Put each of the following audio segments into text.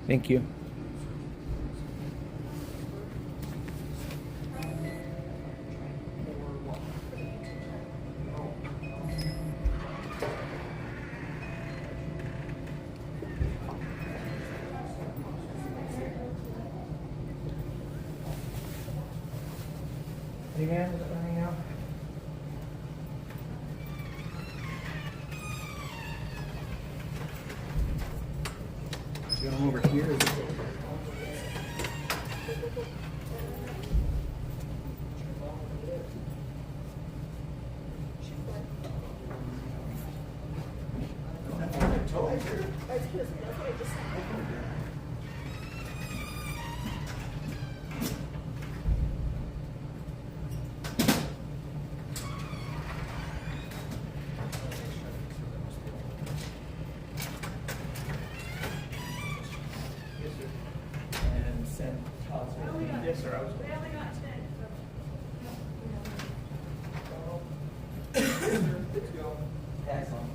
Thank you. Hey man, is it running now? You want them over here? Or is it over here? And send positive. Yes, sir. I was. We only got 10. Let's go. Excellent.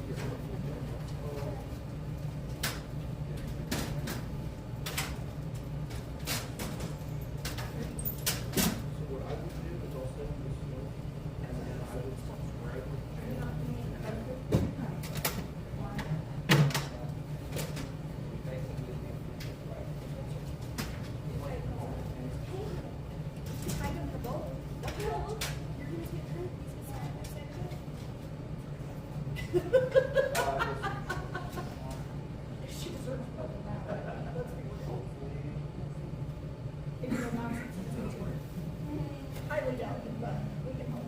Highly doubt it, but we can hope.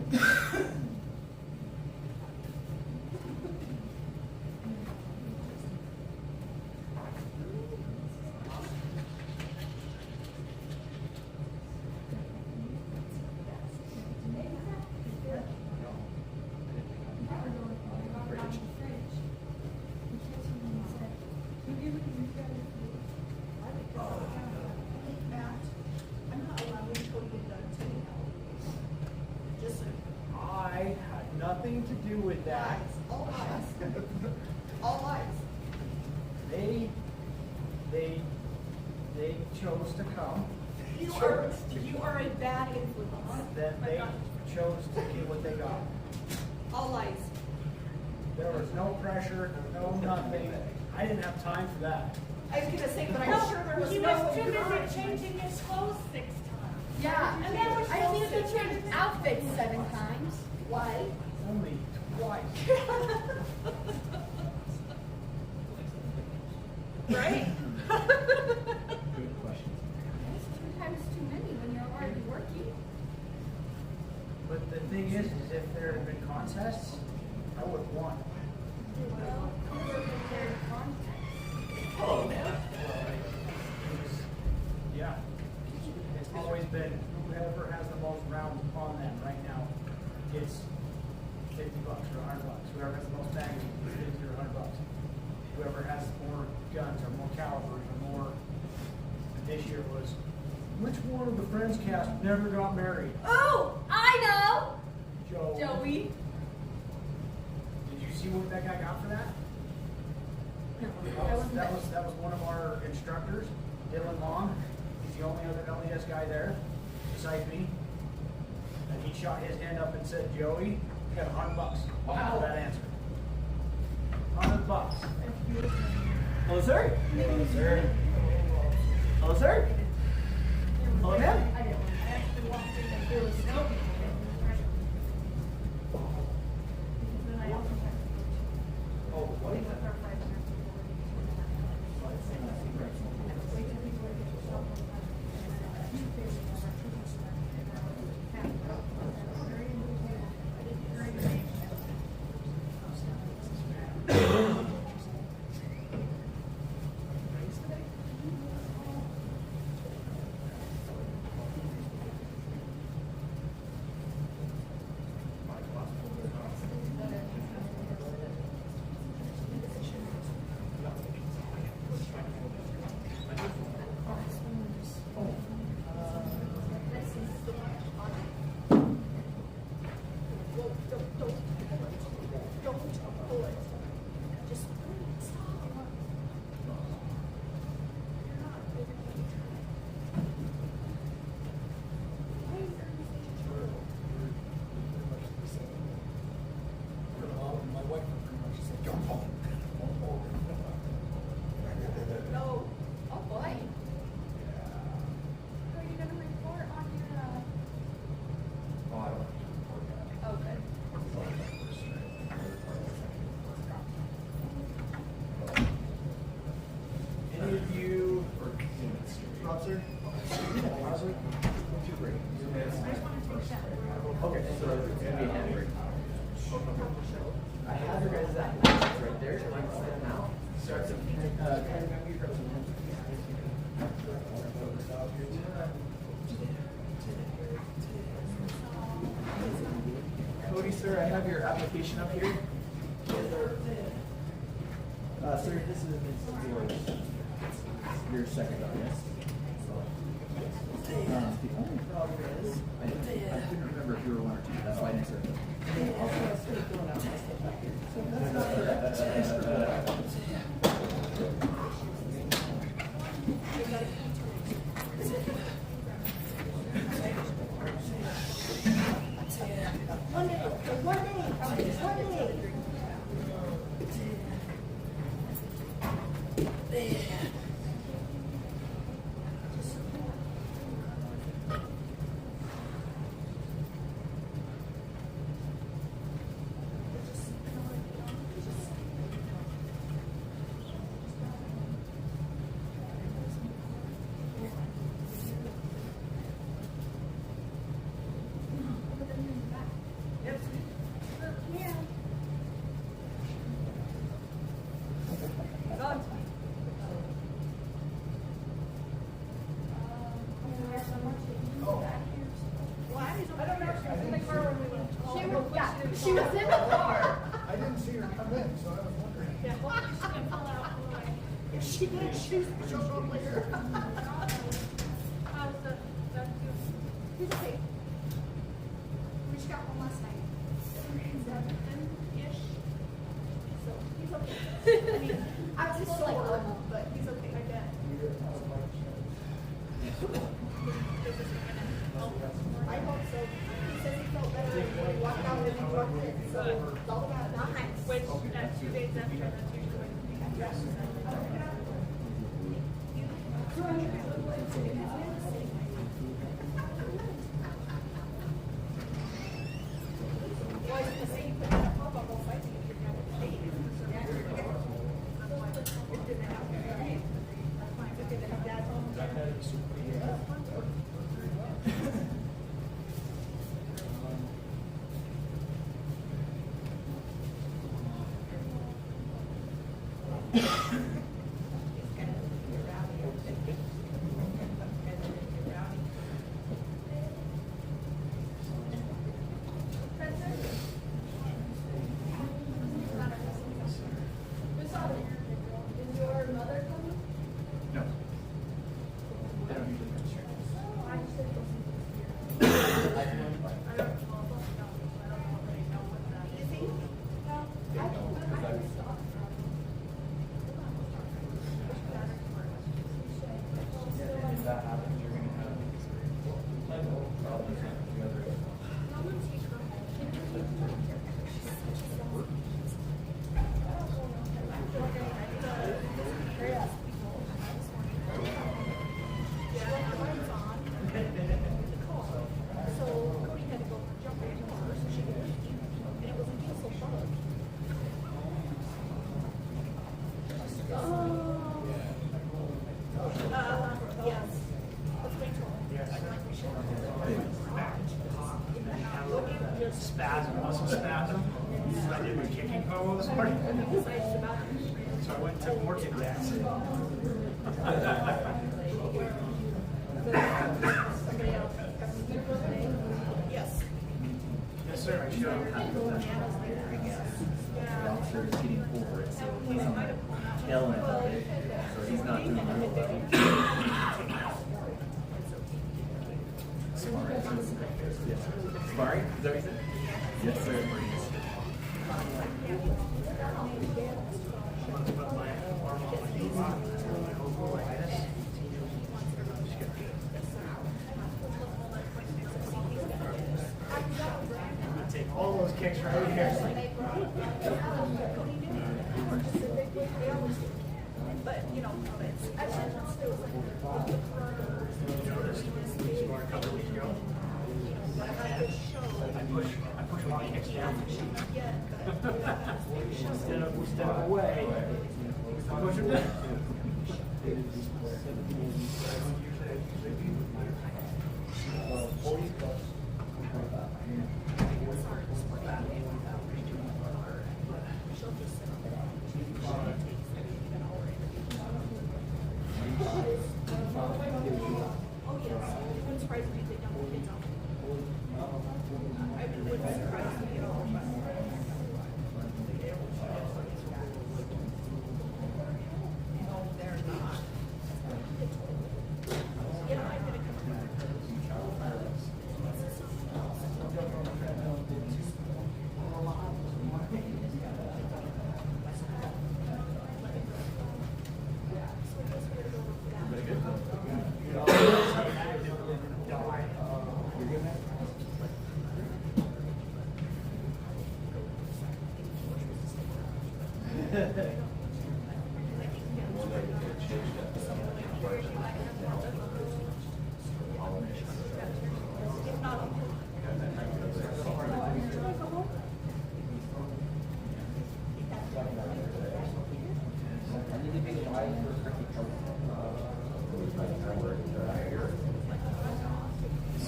I'm not allowing until you get done taking out. Just so. I had nothing to do with that. All lies. All lies. They chose to come. You are a bad influence. Then they chose to get what they got. All lies. There was no pressure, no nothing. I didn't have time for that. I was gonna say, but I'm sure there was He no. was too busy changing his clothes 6 times. Yeah, And then we're I needed supposed to change outfits 7 times. Why? Only twice. Right? Good question. That's 2 times too many when you're already working. But the thing is if there had been contests, I would have won. Well, you were prepared context. Oh, man. Yeah. It's always been whoever has the most rounds on them right now gets $50 or $100. Whoever has the most magazines gets $50 or $100. Whoever has more guns or more calibers or more. This year was, which one of the Friends cast never got married? Oh, I know! Joe. Joey. Did you see what that guy got for that? No, That was one of our instructors, Dylan Long. He's the only other LES guy there, besides me. And he shot his hand up and said, "Joey, you got $100 for that answer." $100. Hello, sir. Hello, sir. Hello, sir. Hello, ma'am. I didn't. I actually walked through that. There was no. Because then I also had to go Oh, what? with our 500 people. Wait till people get yourself on fire. Very individual. I didn't hear anything. Okay. So it's gonna be a handbrake. I have your guys' applications right there. So I can send them out. Starts at, Cody, sir, I have your application up here. Sir, this is your second on this. The only problem is, I couldn't remember if you were one or two. That's why I didn't serve them. One day, one day. She was in the car. I didn't see her come in, so I was wondering. Yeah, well, she's gonna pull out anyway. She did, she's showed up later. How's that doing? He's okay. We just got home last night. 7-ish. So, he's okay. I mean, I was just sore, but he's okay. I bet. I hope so. He says he felt better and he walked out and he walked in, so it's all about nice. Which, 2 days after, that's usually when Well, I was gonna say, you put that pop up on site to get your down with the date. So now you're gonna get home. It didn't happen, right? That's fine. Okay, then have dad home. Is your mother coming? No. I don't usually register. You think? If that happens, you're gonna have problems with the other. So Cody had to go jump in the car so she could leave, and it was a diesel bug. Yes. Let's wait till. Spasm, muscle spasm. I did my kicking pose this morning. So I went and took more Tic Tacs. Yes. Yes, sir, I sure. The officer is hitting over it, so he's on the tail end of it, so he's not doing real well. Sparring. Yes. Sparring? Is that what you said? Yes, sir. Take all those kicks right here. But, you know, it's, I said, it was like, You noticed, you scored a couple of weeks ago. I push a lot of kicks down. Instead of away, I push them down.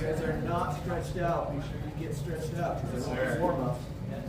guys are not stretched out, make sure you get stretched out, because they're warm ups. Yes.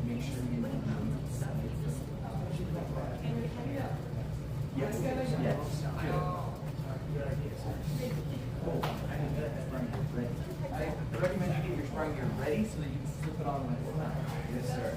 Make sure you. Yes. Yes. I recommend you get your sprung gear ready so that you can slip it on when it's not. Yes, sir.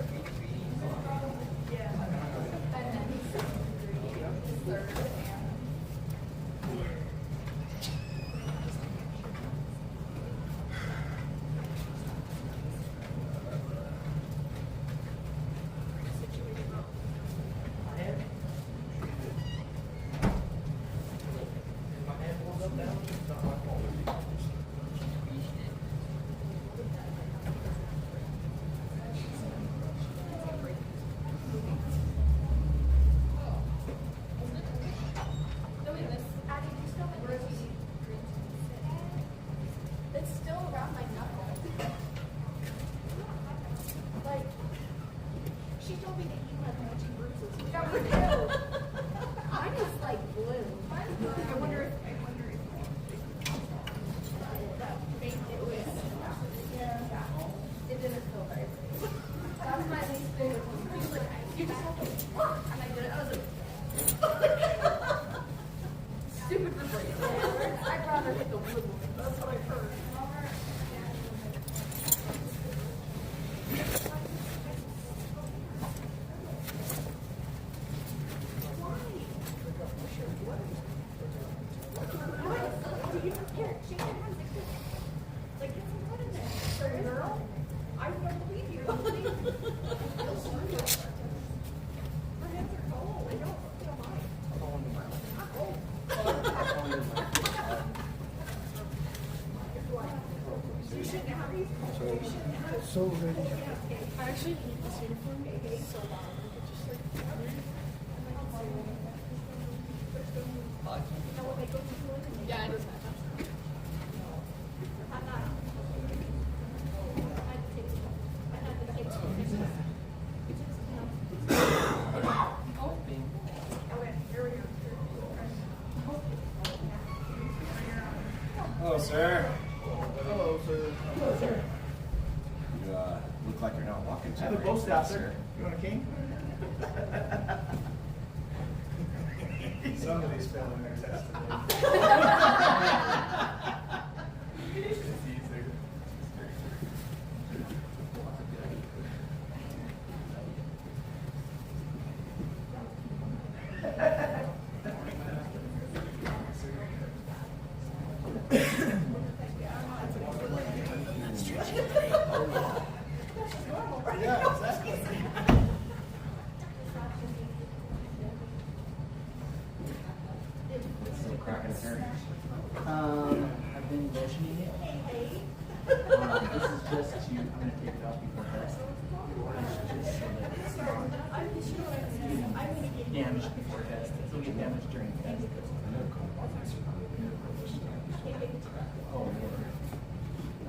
It's still around my knuckle. Like, she told me that you had matching bruises. Yeah, we do. Mine is like blue. I wonder if that made it was. Yeah. It didn't feel very good. That was my least favorite one. She was like, you just have to walk. And I did it. I was like, stupid for braces. I'd rather hit the wood one. That's what I heard. So ready. I actually hate this uniform. It's so loud. Yeah, it does match. I'm not. I had to take it. I had to take it. Okay, here we go. Hello, sir. Hello, sir. Hello, sir. You look like you're not walking too I have a great, bow staff, sir. You want a cane? Somebody's failing their test today. It's easier. Yeah, exactly. Still cracking his hair. I've been lotioning it. This is just to, I'm going to take it off before test. It's just so that it's not damaged before test. It'll get damaged during test. Oh, Lord.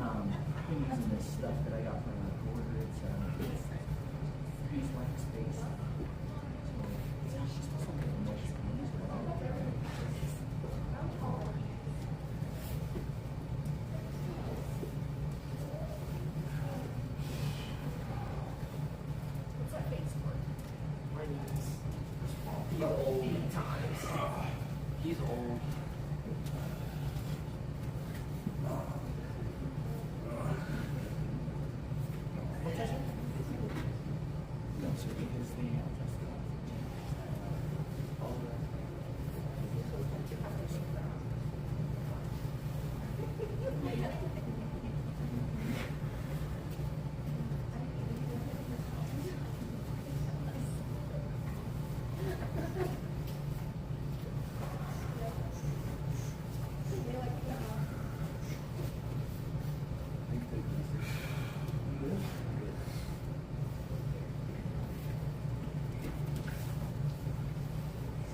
I've been using this stuff that I got from the border. It's beeswax base. He's old. What's that? No, sir, he is the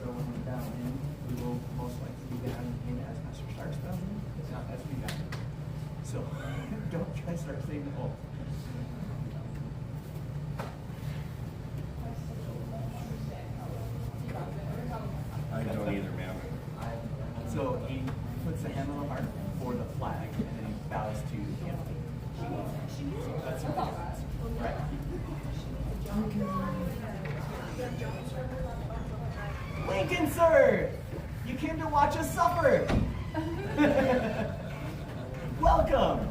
So when we're down in, we will most likely be down in as Master Sharks down in. It's not as we got. So don't try to start saying oh. I don't either, ma'am. So he puts the hand on the heart for the flag and then he bows to the empty. So that's what happens. Right. Lincoln, sir! You came to watch us suffer! Welcome!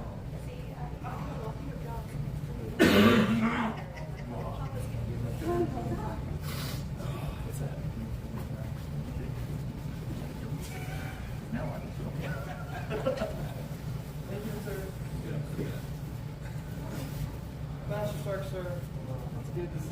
What's that? Now what? Master Stark, sir. It's good to see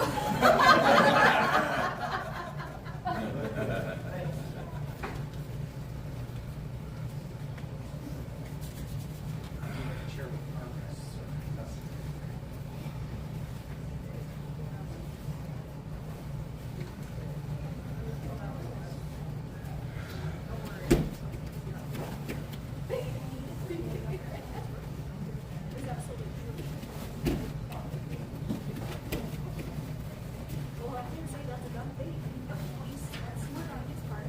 Well, I can't say that's a dumb thing. That's smart on his part.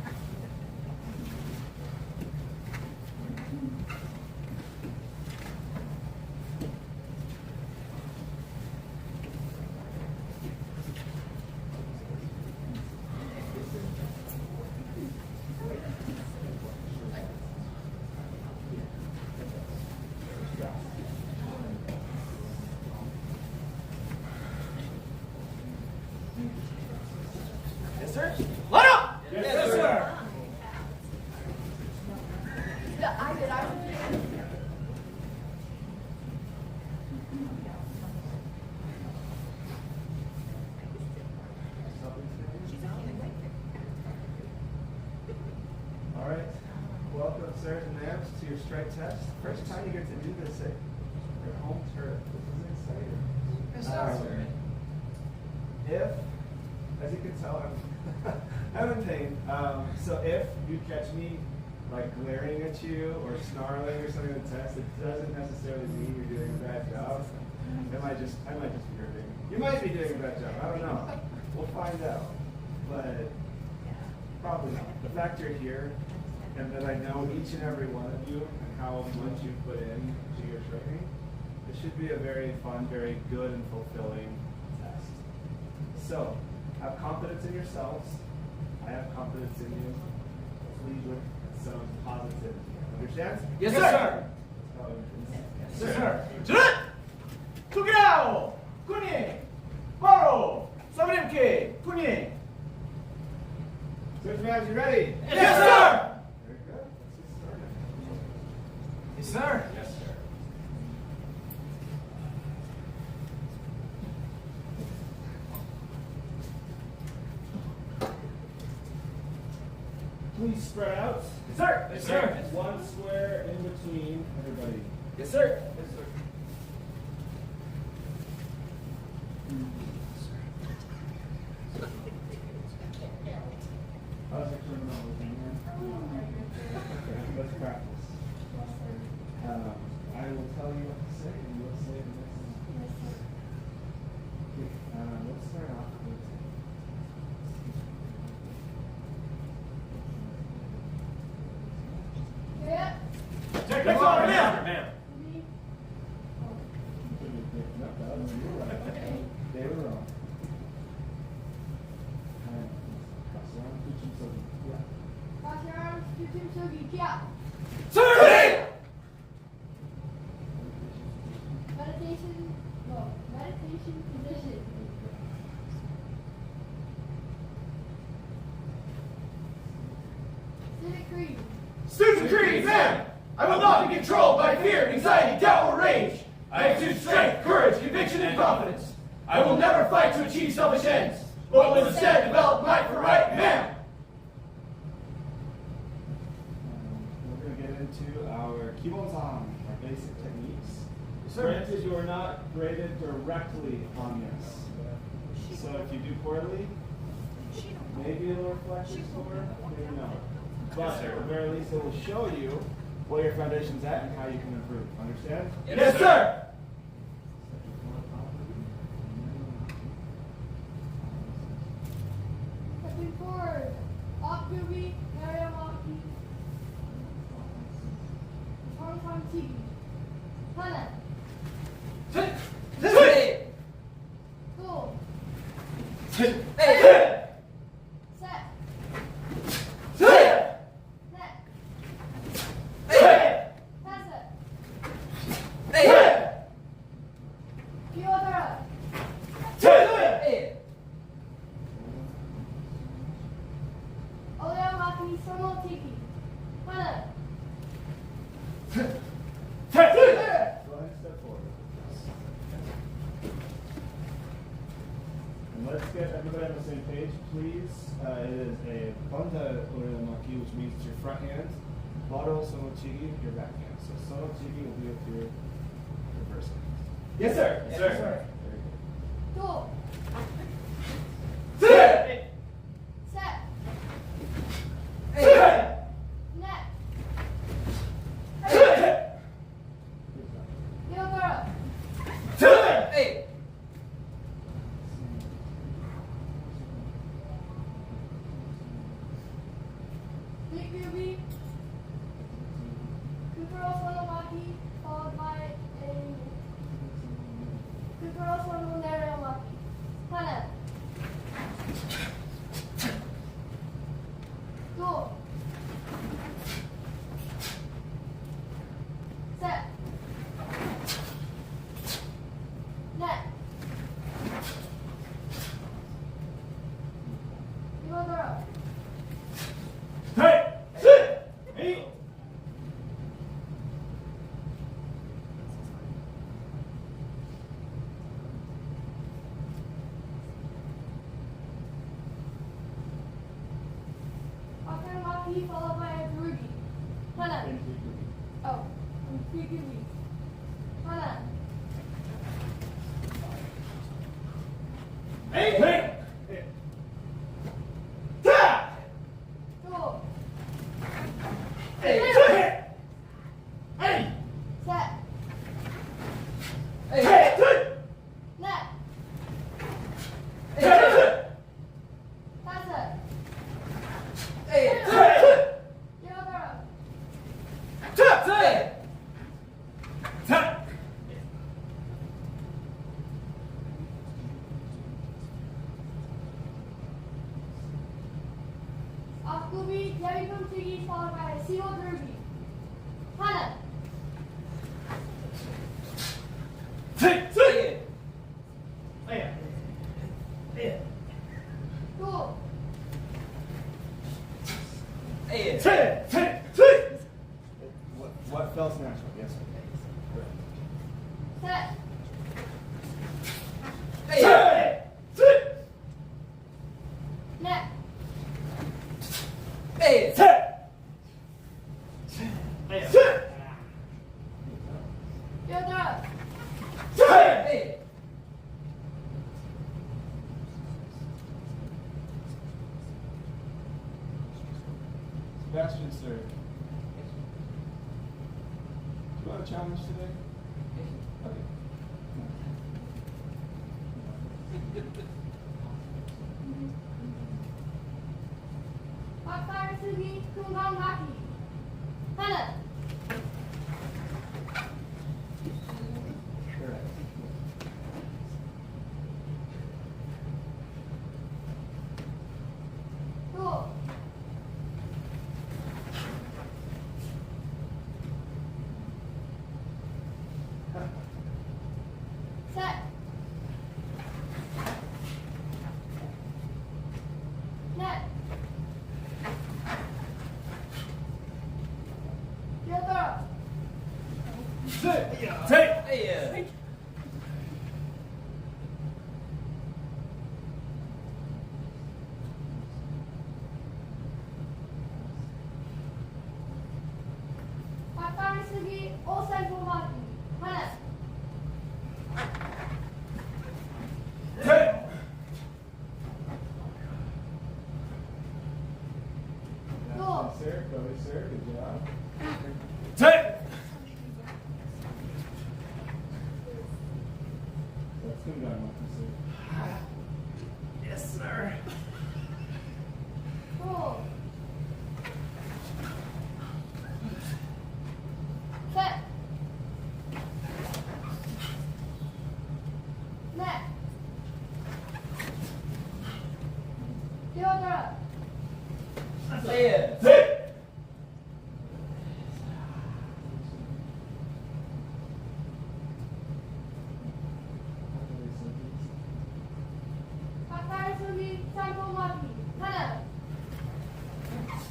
Yes, sir? Line up! Yes, sir. All right. Welcome, sirs and ma'ams, to your strike test. First time you get to do this at your home turf. This is exciting. Yes, sir. If, as you can tell, I'm in pain. So if you catch me like glaring at you or snarling or something in the test, it doesn't necessarily mean you're doing a bad job. I might just be hurting. You might be doing a bad job. I don't know. We'll find out. But probably not. The fact you're here and that I know each and every one of you and how much you put in to your training, it should be a very fun, very good and fulfilling test. So, have confidence in yourselves. I have confidence in you. Lead with some positivity. Understand? Yes, sir! Yes, sir. Cut! Tukirao! Kuni! Baro! Sabremke! Kuni! Search Mavs, you ready? Yes, sir! Very good. Let's get started. Yes, sir. Yes, sir. Please spread out. Yes, sir. Yes, sir. One square in between everybody. Yes, sir. Yes, sir. How's your terminology, man? Okay, let's practice. I will tell you what to say, and you will say the next thing. Okay, let's start off with. Check the corner now. They were wrong. So, yeah. Sugi, Kia. Sir! Meditation position. Civic Creed. Student Creed, ma'am! I will not be controlled by fear, anxiety, doubt, or rage. I exude strength, courage, conviction, and confidence. I will never fight to achieve selfish ends, but will instead develop might for right, ma'am! We're going to get into our Kibonzan, our basic techniques. Granted, you are not graded directly on this. So if you do poorly, maybe a little reflection score, maybe not. But at the very least, it will show you where your foundation's at and how you can improve. Understand? Yes, sir! Stepping forward. Akubi, Narayamaki. Tongkang Tiki. Hana. Go. Set. Net. Tasa. Kyodara. Oyamaki Sono Tiki. Hana. Go ahead and step forward. And let's get everybody on the same page, please. It is a Banda Uramaki, which means it's your front hand. Baro Sonochigi, your back hand. So Sonochigi will be with your reverse hand. Yes, sir. Yes, sir. Go. Very good. Set. Net. Kyodara. Big Ruby. Kukuro Sonomaki, followed by a Kukuro Sono Narayamaki. Hana. Go. Set. Net. Kyodara. Hey! Sit! Hey! Akaramaki, followed by a Gurugi. Hana. Oh, Gurugi. Hana. Hey! Hey! Ta! Go. Hey! Hey! Set. Hey! Net. Hey! Tasa. Hey! Kyodara. Akubi, Yabikun Tigi, followed by a Siwo Gurugi. Hana. Go. What felt natural? Yes. Set. Net. Kyodara. Sebastian, sir. Do you want a challenge today? Okay. Bakfire Sugi, Kungang Maki. Hana. Correct. Go. all central marking. Hana. Hey! Go. Sir, go ahead, sir. Good job. Hey! Let's come down, sir. Yes, sir. Go. Set. Net. Deodorant. Say it. Hey! Paparazzi central marking. Hana.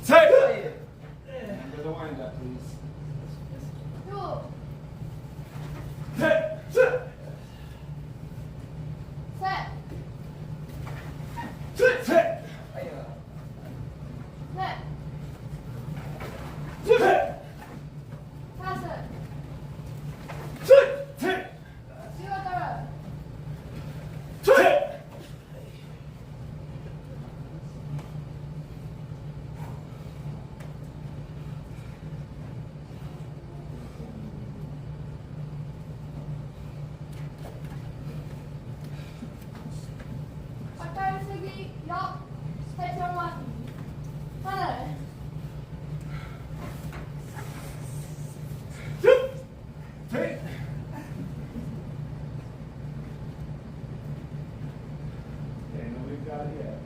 Say it! Remember the wind up, please. Two. Hey! Set! Set. Set! Set! Net. Set! Passer. Set! Set! Deodorant. Set! Paparazzi yok. Central marking. Hana. Hey! Okay, no, we've got it yet.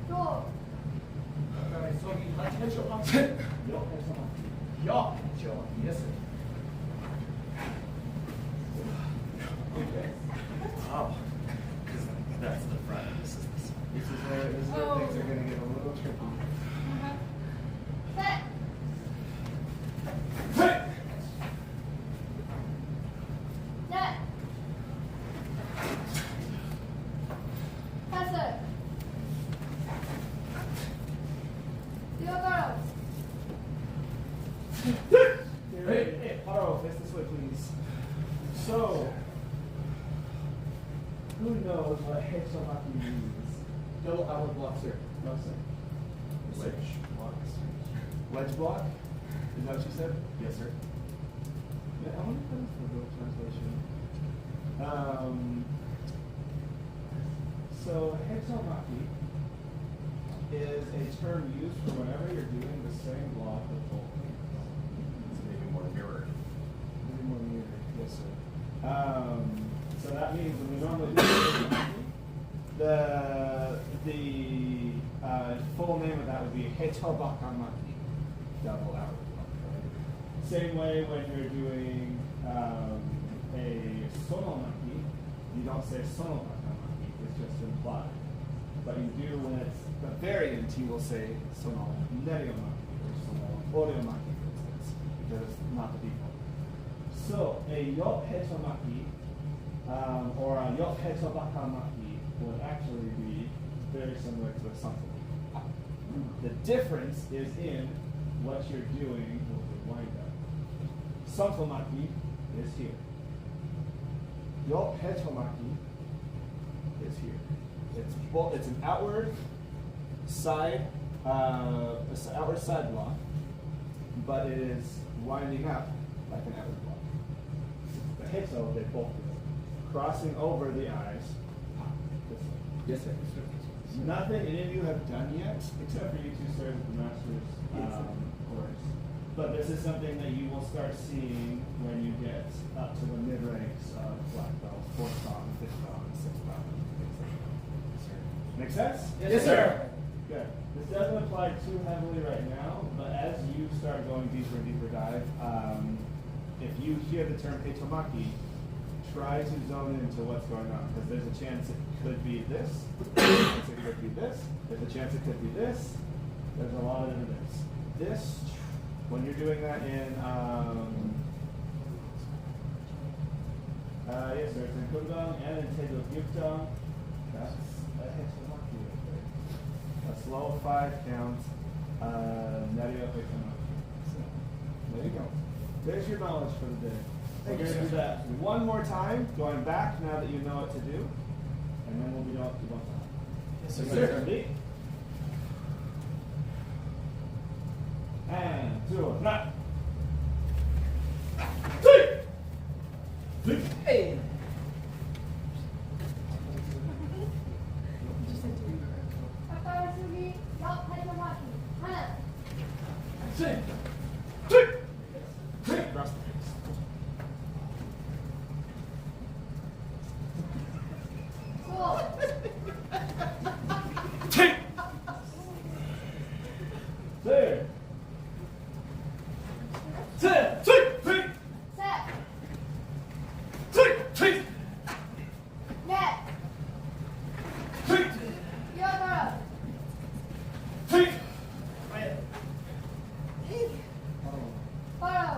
Go. Ja, Joe. Yes, sir. Okay. Oh. That's the front. This is the side. This is where things are going to get a little tricky. Set. Hey! Net. Passer. Deodorant. Hey, Haro, face this way, please. So, who knows what Hexomaki means? Double hour block, sir. No, sir. Wedge blocks. Wedge block? Is that what you said? Yes, sir. Yeah, I wonder if that's the real translation. So, Hexomaki is a term used for whenever you're doing the same block with both hands. It's maybe more mirrored. Maybe more muted. Yes, sir. So that means when we normally do Hexomaki, the full name of that would be Hetobakamaki, double hour block. Right? Same way when you're doing a Sonomaki, you don't say Sonobakamaki, it's just implied. But you do when it's the variant, you will say Sono Neriomaki or Sono Oreomaki, for instance, because it's not the default. So a Yop Hetomaki or a Yop Hetobakamaki would actually be very similar to a Santomaki. The difference is in what you're doing with the wind up. Santomaki is here. Yop Hetomaki is here. It's an outward side block, but it is winding up like an outward block. The Heto, they both do it. Crossing over the eyes. This way. Yes, sir. Nothing any of you have done yet, except for you two started the master's course. But this is something that you will start seeing when you get up to the mid ranks of black belt, fourth belt, fifth belt, and sixth belt, things like that. Make sense? Yes, sir. Good. This doesn't apply too heavily right now, but as you start going deeper and deeper dive, if you hear the term Hetomaki, try to zone into what's going on, because there's a chance it could be this, there's a chance it could be this, there's a chance it could be this, there's a lot of different things. This, when you're doing that in, yes sir, it's in Kundang and in Tejo Gyuptang, that's a Hetomaki right there. A slow 5 count, Nadia Oikonoki. So, there you go. There's your knowledge for the day. We're going to do that one more time, going back now that you know what to do, and then we'll be off to one time. Yes, So sir. ready? And 2, 3. Hey. Takasugi, Yop Takamaki, Hana. Cross the face. Cool. There. Set. Net. Yodoro. Photo.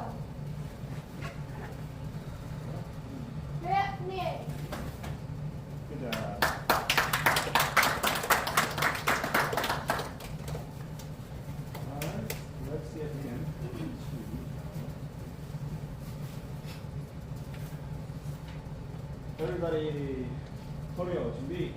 Net. Good job. Alright, let's get in. Everybody, Torio, 준비.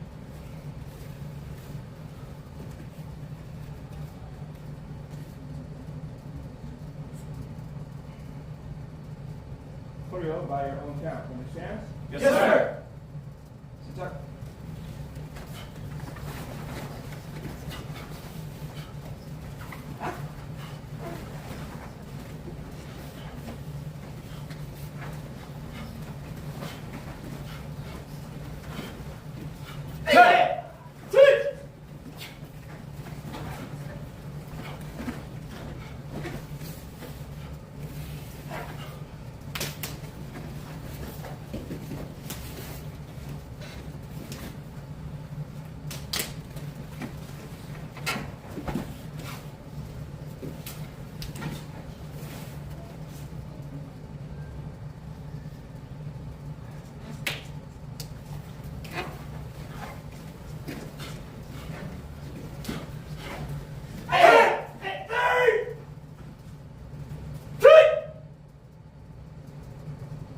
Torio, by your own count. Understand? Yes, sir. 시작.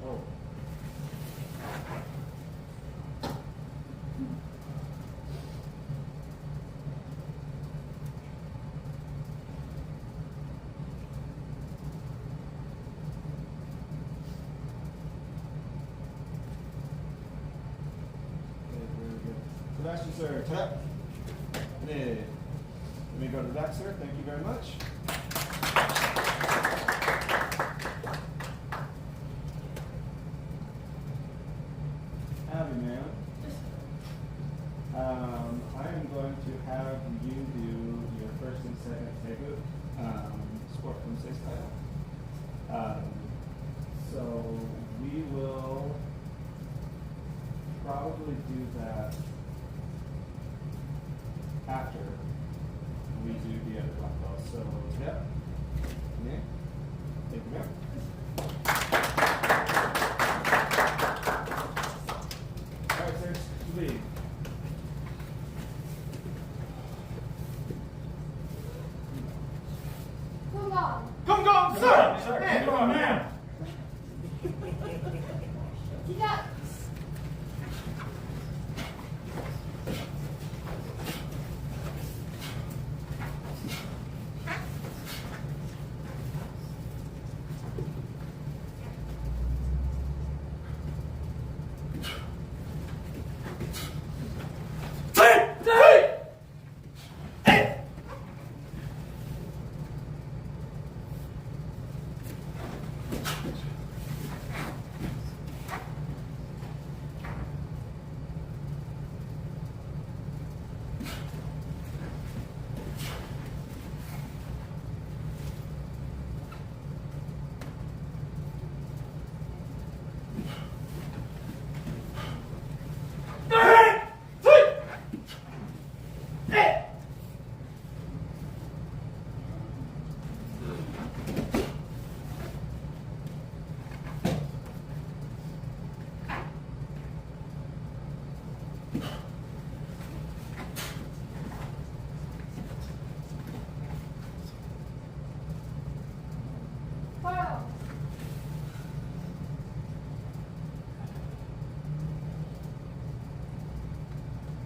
Oh. Okay, very good. Sebastian, sir, tap. Let me go to the back, sir. Thank you very much. Abby, man. I am going to have you do your first and second tegu, sport kumse style. So we will probably do that after we do the other black belt. So, yeah. Yeah. Take it out. All right, sir. Lead. Kungon. Come on, sir. Man, come on, man. Sidak.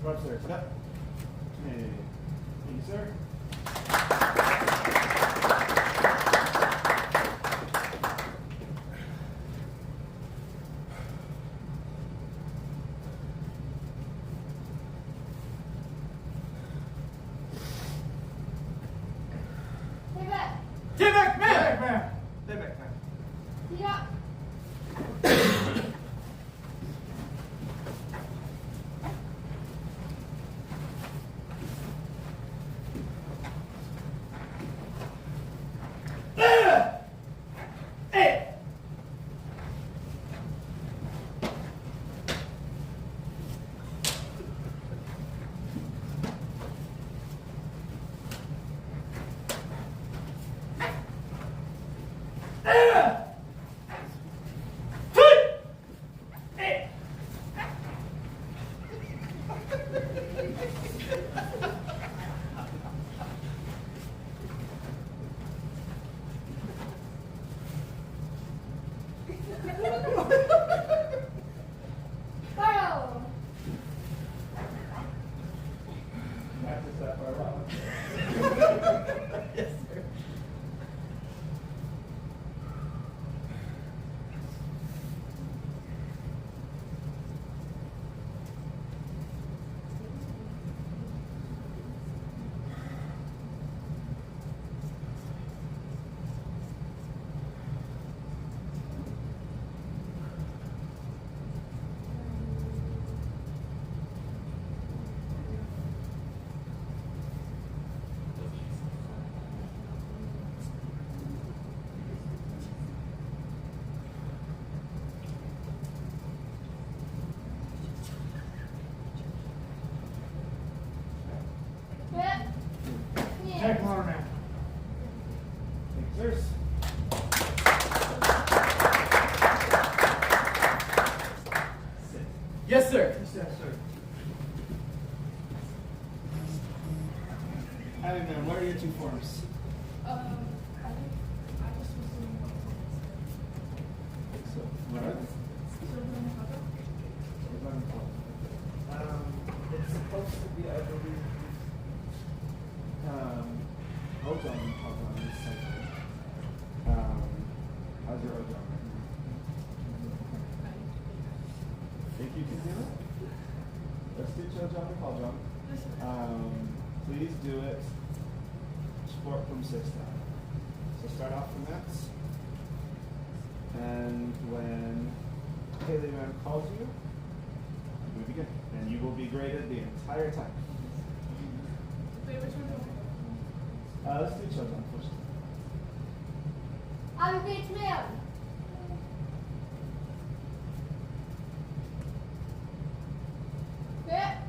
Go upstairs. Yep. Hey. Thank you, sir. Pivot. Get back, man! Back, man. Stay back, man. Sit up. Burrow. Practice that for a while. Yes, sir. Check water, man. Thank you, sirs. Sit. Yes, sir. Yes, sir. Abby, man, what are your two forms? So, what are they? It's supposed to be, I believe, ozone is central. How's your ozone? Think you can do it? Let's do Chojong and Paljong. Please do it sport from 6 down. So start off from X. And when Haley Man calls you, we begin. And you will be graded the entire time. Wait, which one do Let's do Chojong first. I'm Vietnam. Vietnam.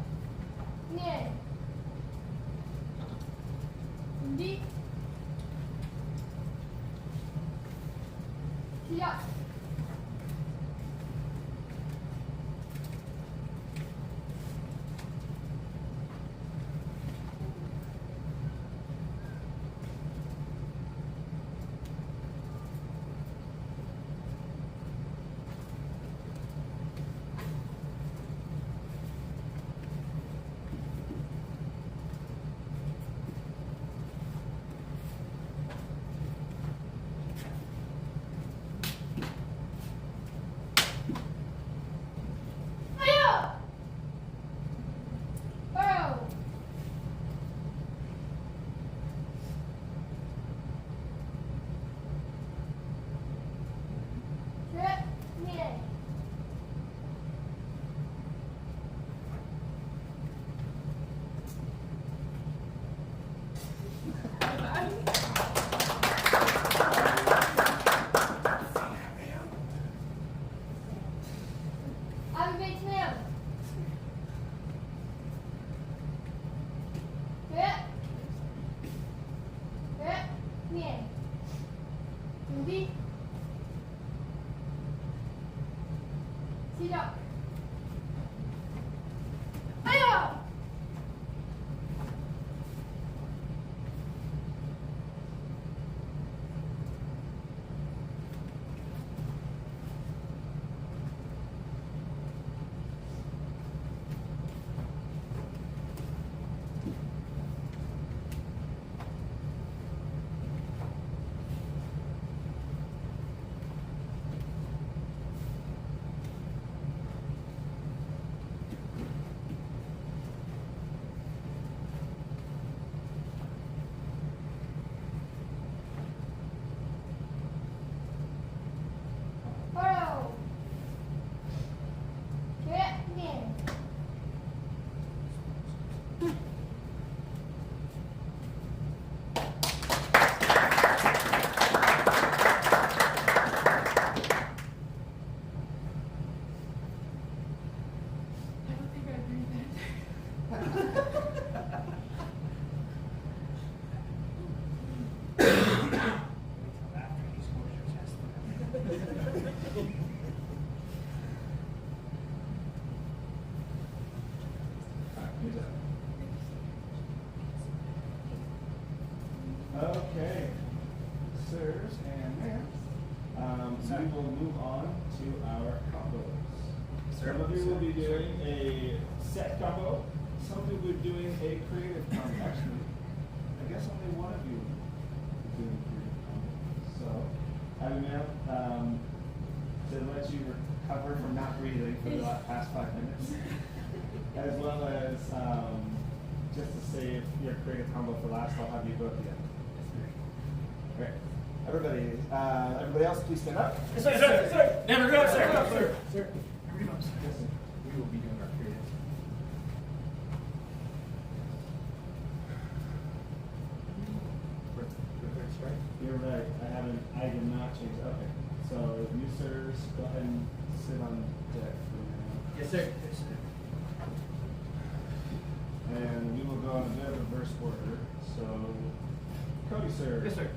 Đi. Dạ. After he scores your chest. Alright, here's up. Okay, sirs and ma'am, we will move on to our combos. Some of you will be doing a set combo. Some of you will be doing a creative combo. Actually, I guess only one of you is doing a creative combo. So, Abby ma'am, to let you recover from not breathing for the past 5 minutes, as well as just to save your creative combo for last, I'll have you go at the end. Great. Everybody else, please stand up. Yes, sir. Yes, sir. Never go up, sir. Sir. Yes, sir. We will be doing our creative. For third strike? You're right. I did not change. Okay. So you sirs, go ahead and sit on deck for now. Yes, sir. Yes, sir. And we will go in a bit of reverse order. So, Cody, sir. Yes, sir.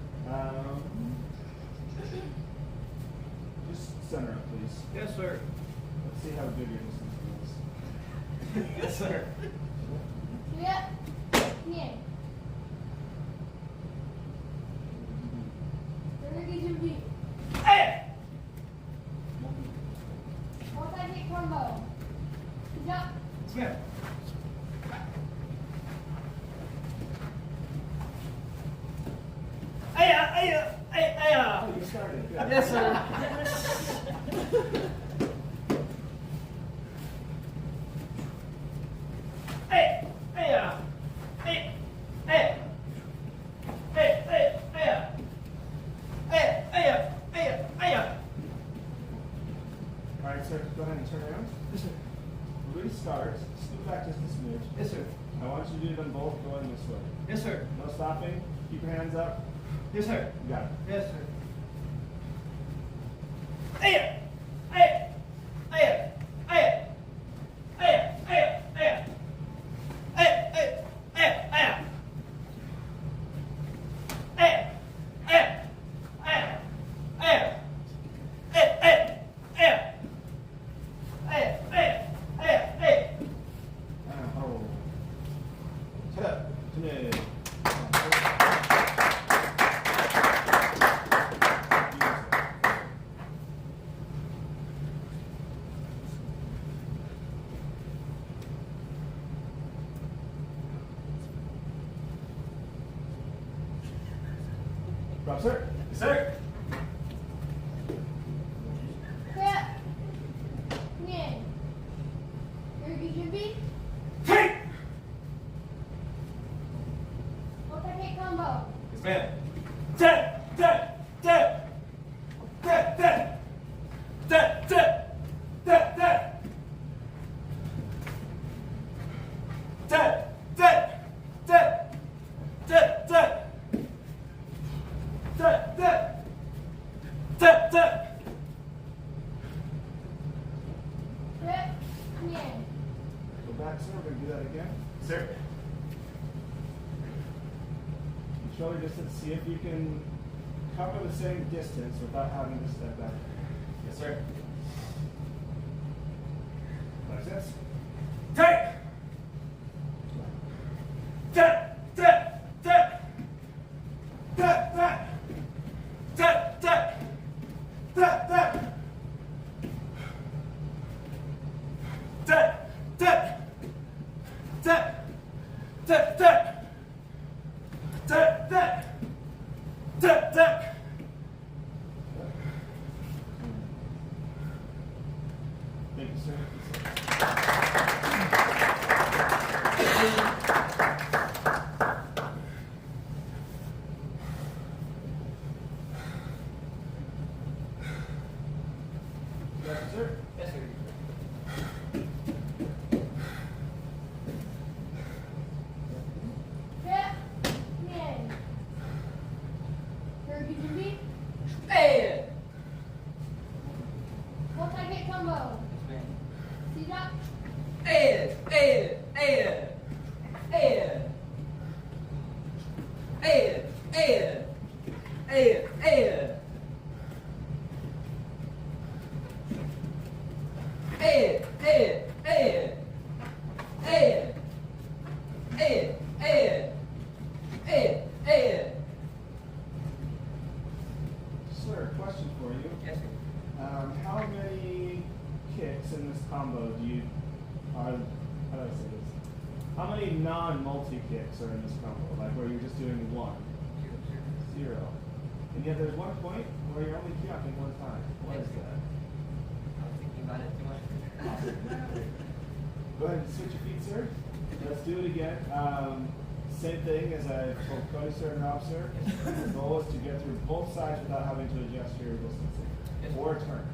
Just center up, please. Yes, sir. Let's see how good your distance is. Yes, sir. Yeah. Yeah. Ricky Jimmy. Hey! Multi-hit combo. Jump. Yeah. Oh, you started. Good. Yes, sir. All right, sir. Go ahead and turn around. Yes, sir. We're going to start. Scoot back just a smidge. Yes, sir. I want you to do them both going this way. Yes, sir. No stopping. Keep your hands up. Yes, sir. You got it. Yes, sir. Oh. Head up. Come in. Rob, sir. Yes, sir. Yeah. Yeah. Ricky Jimmy. Hey! Multi-hit combo. Yes, ma'am. Tap, tap, tap. Tap, tap. Tap, tap. Tap, tap. Tap, tap. Tap. Tap, tap. Tap, tap. Tap, tap. Yeah. Yeah. Go back, sir. We're going to do that again. Sir. Shoulder distance. See if you can cover the same distance without having to step back. Yes, sir. Biceps. Take. Tap, tap, tap. Tap, tap. Tap, tap. Tap, tap. Tap, tap. Tap, tap, tap. Tap, tap. Tap, tap. Thank you, sir. Yes, sir. Yes, sir. Yeah. Yeah. Ricky Jimmy. Hey! Multi-hit combo. See jump. Hey! Hey! Hey! Hey, hey, hey, hey. Hey, hey, hey. Hey, hey, hey. Hey, hey. Sir, question for you. Yes, sir. How many kicks in this combo do you how do I say this? How many non-multi kicks are in this combo? Like where you're just doing one? Zero. And yet there's one point where you're only kicking one time. What is that? I was thinking about it too much. Go ahead and switch your feet, sir. Let's do it again. Same thing as I told Cody, sir, and Rob, sir. The goal is to get through both sides without having to adjust your distancing. Or turn.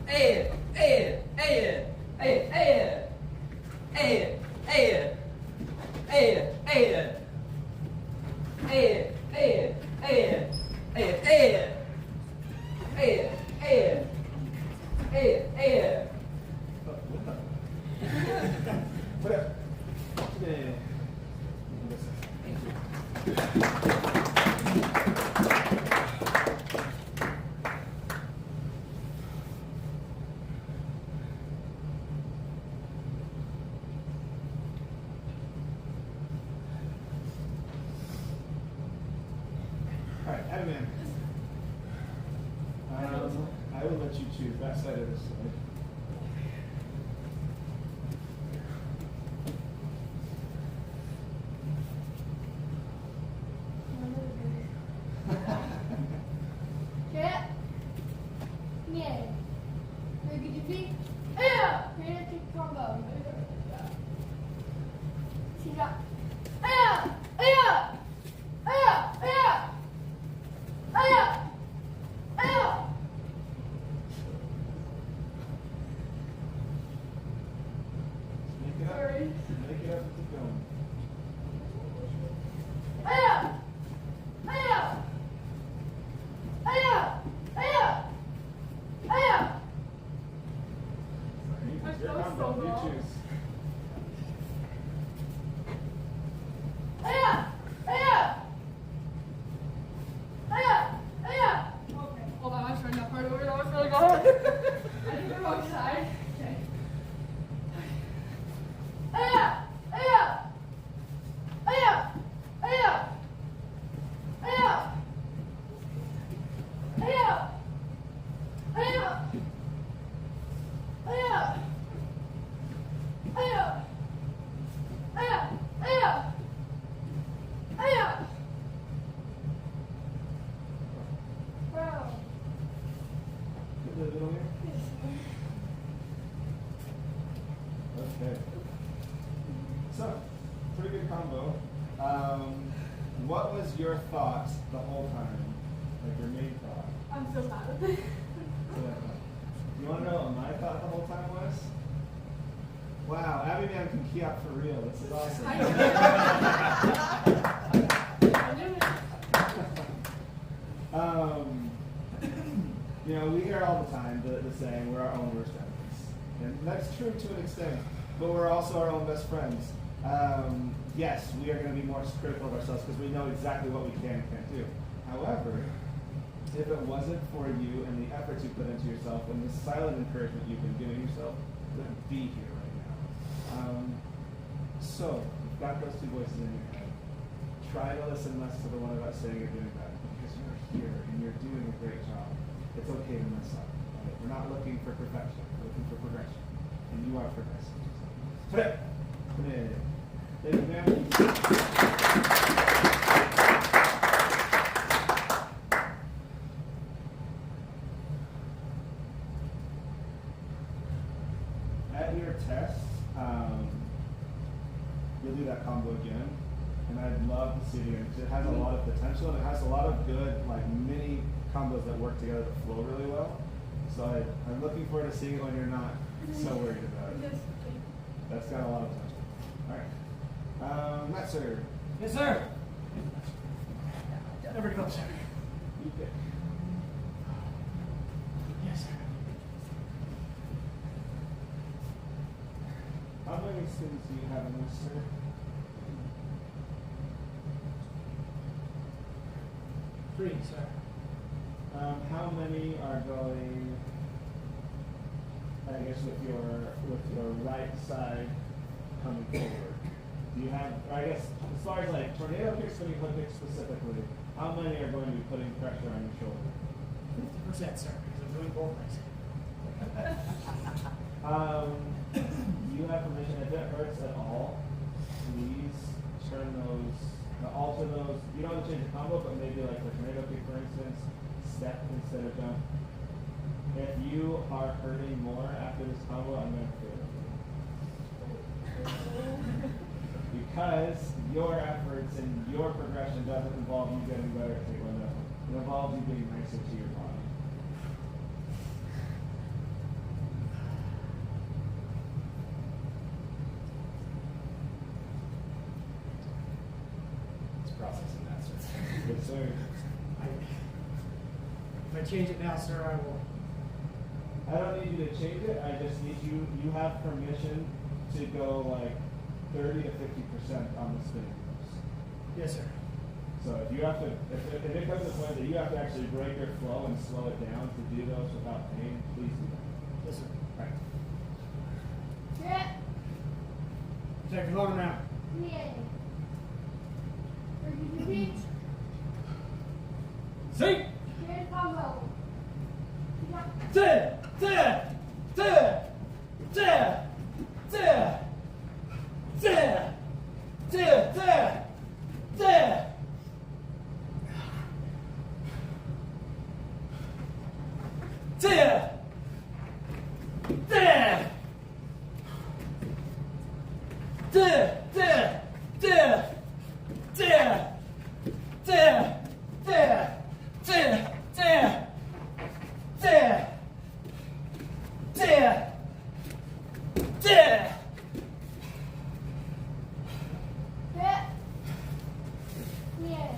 Hey, hey, hey, hey, hey, hey, hey, hey, hey, hey, hey, hey, hey, hey, hey, hey, hey, hey. What up? Today. Alright, Adam in. I will let you choose that side or this side. Cat. Yeah. Look at your feet. Yeah. You're gonna take combo. She's up. Yeah. Yeah. Yeah. Yeah. Yeah. Yeah. Make it up. Sorry. Make it up and keep going. Yeah. Yeah. Yeah. Yeah. Yeah. It's That your was combo. so You long. choose. Yeah. Yeah. Yeah. Yeah. Okay, hold on, I was trying that part over. That was really good. I did the wrong side. Okay. Yeah. Yeah. Yeah. Yeah. Yeah. Yeah. Yeah. Yeah. Yeah. Yeah. Yeah. Yeah. Wow. Get the middle here. Okay. So, pretty good combo. What was your thoughts the whole time? Like your main thought? I'm so bad at this. You want to know what my thought the whole time was? Wow, Abby Man can key up for real. This is awesome. I knew it. You know, we hear all the time the saying, we're our own worst enemies. And that's true to an extent, but we're also our own best friends. Yes, we are going to be more critical of ourselves because we know exactly what we can and can't do. However, if it wasn't for you and the efforts you put into yourself and the silent encouragement you've been giving yourself, you wouldn't be here right now. So, you've got those two voices in your head. Try to listen less to the one about saying you're doing bad because you're here and you're doing a great job. It's okay to mess up. Right? We're not looking for perfection. We're looking for progression. And you are progressing. Thank you, man. At your test, you'll do that combo again, and I'd love to see it again because it has a lot of potential and it has a lot of good like mini combos that work together that flow really well. So I'm looking forward to seeing it when you're not so worried about it. Yes. That's got a lot of potential. All right, Matt, sir. Yes, sir. Never go, sir. You pick. Yes, sir. How many students do you have in this, sir? 3, sir. How many are going, I guess, with your right side coming forward? Do you have, I guess, as far as like tornado kicks, spinning foot kicks specifically, how many are going to be putting pressure on your shoulder? 50%, sir, because I'm doing both legs. You have permission, if it hurts at all, please turn those, alter those, you don't have to change the combo, but maybe like the tornado kick, for instance, step instead of jump. If you are hurting more after this combo, I'm going to fail you. Because your efforts and your progression doesn't involve you getting better at Taekwondo. It involves you getting nicer to your body. It's processing that, sir. Yes, sir. If I change it now, sir, I will. I don't need you to change it. I just need you have permission to go like 30 to 50% on the spinning moves. Yes, sir. So if you have to, if it comes to the point that you have to actually break your flow and slow it down to do those without pain, please do that. Yes, sir. Right. Yeah. Check your lower now. Yeah. Ready? See? Here's combo. There, there, there, there, there, there, there, there, there. There, there, there, there, there, there, there, there, there, there, there, there, there. Yeah. Yeah.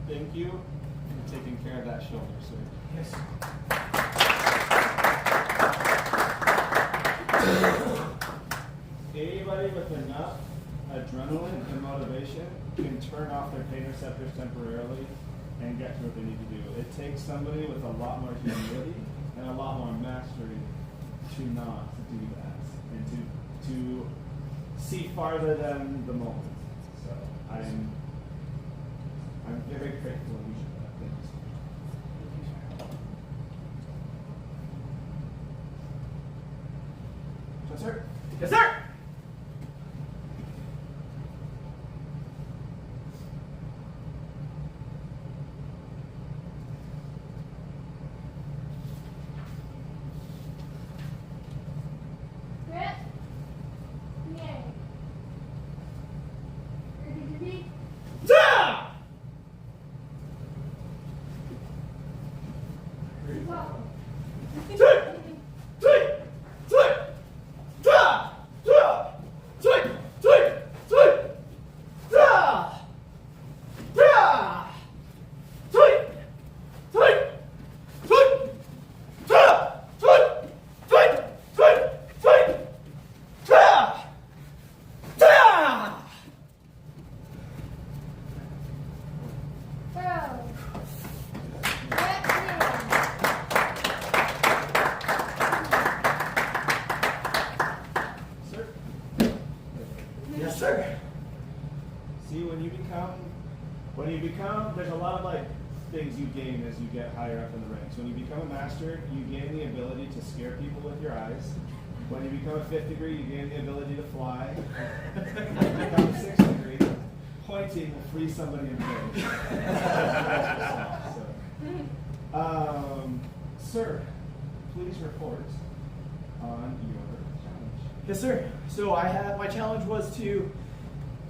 Thank you for taking care of that shoulder, sir. Yes. Anybody with enough adrenaline and motivation can turn off their pain receptors temporarily and get to what they need to do. It takes somebody with a lot more humility and a lot more mastery to not do that and to see farther than the moment. So I'm very grateful and appreciate that. Thank you so much. Yes, sir. Yes, sir. Yeah. Yeah. Ready? Yeah. Go. Sir? Yes, sir. See, when you become, there's a lot of like things you gain as you get higher up in the ranks. When you become a master, you gain the ability to scare people with your eyes. When you become a 5th degree, you gain the ability to fly. When you become a 6th degree, pointing will free somebody in place. Sir, please report on your challenge. Yes, sir. So my challenge was to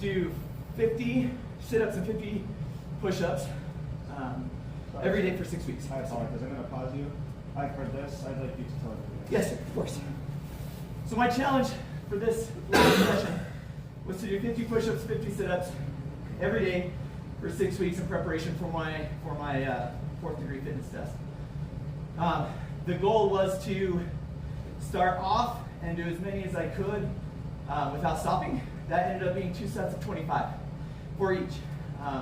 do 50 sit-ups and 50 push-ups every day for 6 weeks. I apologize. I'm going to pause you. I've heard this. I'd like you to tell everybody. Yes, sir. Of course. So my challenge for this last session was to do 50 push-ups, 50 sit-ups every day for 6 weeks in preparation for my 4th degree fitness test. The goal was to start off and do as many as I could without stopping. That ended up being 2 sets of 25 for each.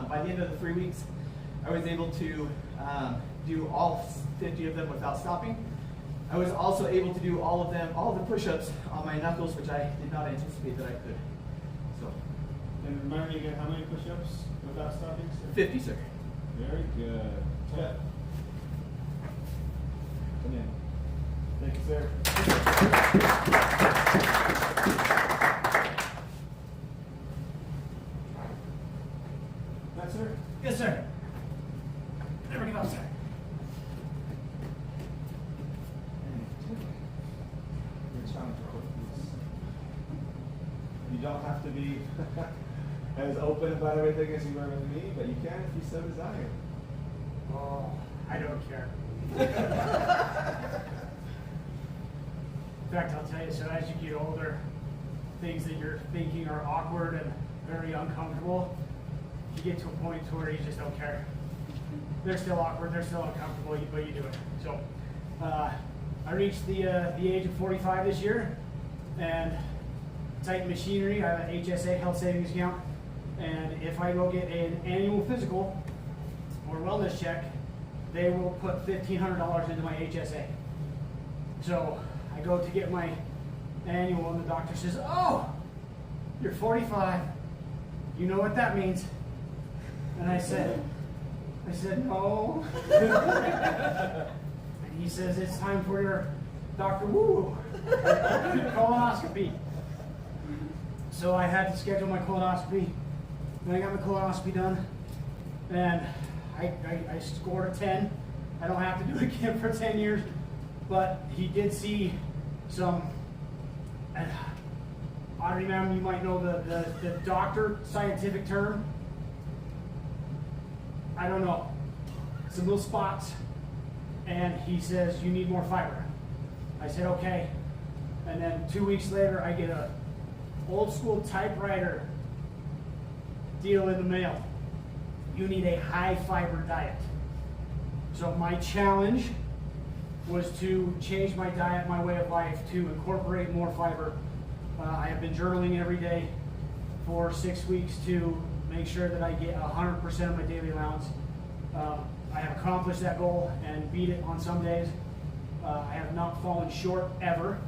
By the end of the 3 weeks, I was able to do all 50 of them without stopping. I was also able to do all of the push-ups on my knuckles, which I did not anticipate that I could. So, And remind me again, how many push-ups without stopping, sir? 50, sir. Very good. Chet. Come in. Thank you, sir. That, sir? Yes, sir. There we go, sir. Your challenge is you don't have to be as open about everything as you were with me, but you can if you so desire. Oh, I don't care. In fact, I'll tell you, so as you get older, things that you're thinking are awkward and very uncomfortable, you get to a point to where you just don't care. They're still awkward, they're still uncomfortable, but you do it. So, I reached the age of 45 this year, and Titan Machinery, I have an HSA, health savings account, and if I go get an annual physical or wellness check, they will put $1,500 into my HSA. So I go to get my annual, and the doctor says, "Oh, you're 45. You know what that means?" And I said, "No." And he says, "It's time for your Dr. Woo colonoscopy." So I had to schedule my colonoscopy. And I got my colonoscopy done, and I scored a 10. I don't have to do it again for 10 years, but he did see some, and Audrey, ma'am, you might know the doctor scientific term. I don't know. Some little spots, and he says, "You need more fiber." I said, "Okay." And then 2 weeks later, I get a old school typewriter deal in the mail. You need a high fiber diet. So my challenge was to change my diet, my way of life, to incorporate more fiber. I have been journaling every day for 6 weeks to make sure that I get 100% of my daily allowance. I have accomplished that goal and beat it on some days. I have not fallen short ever.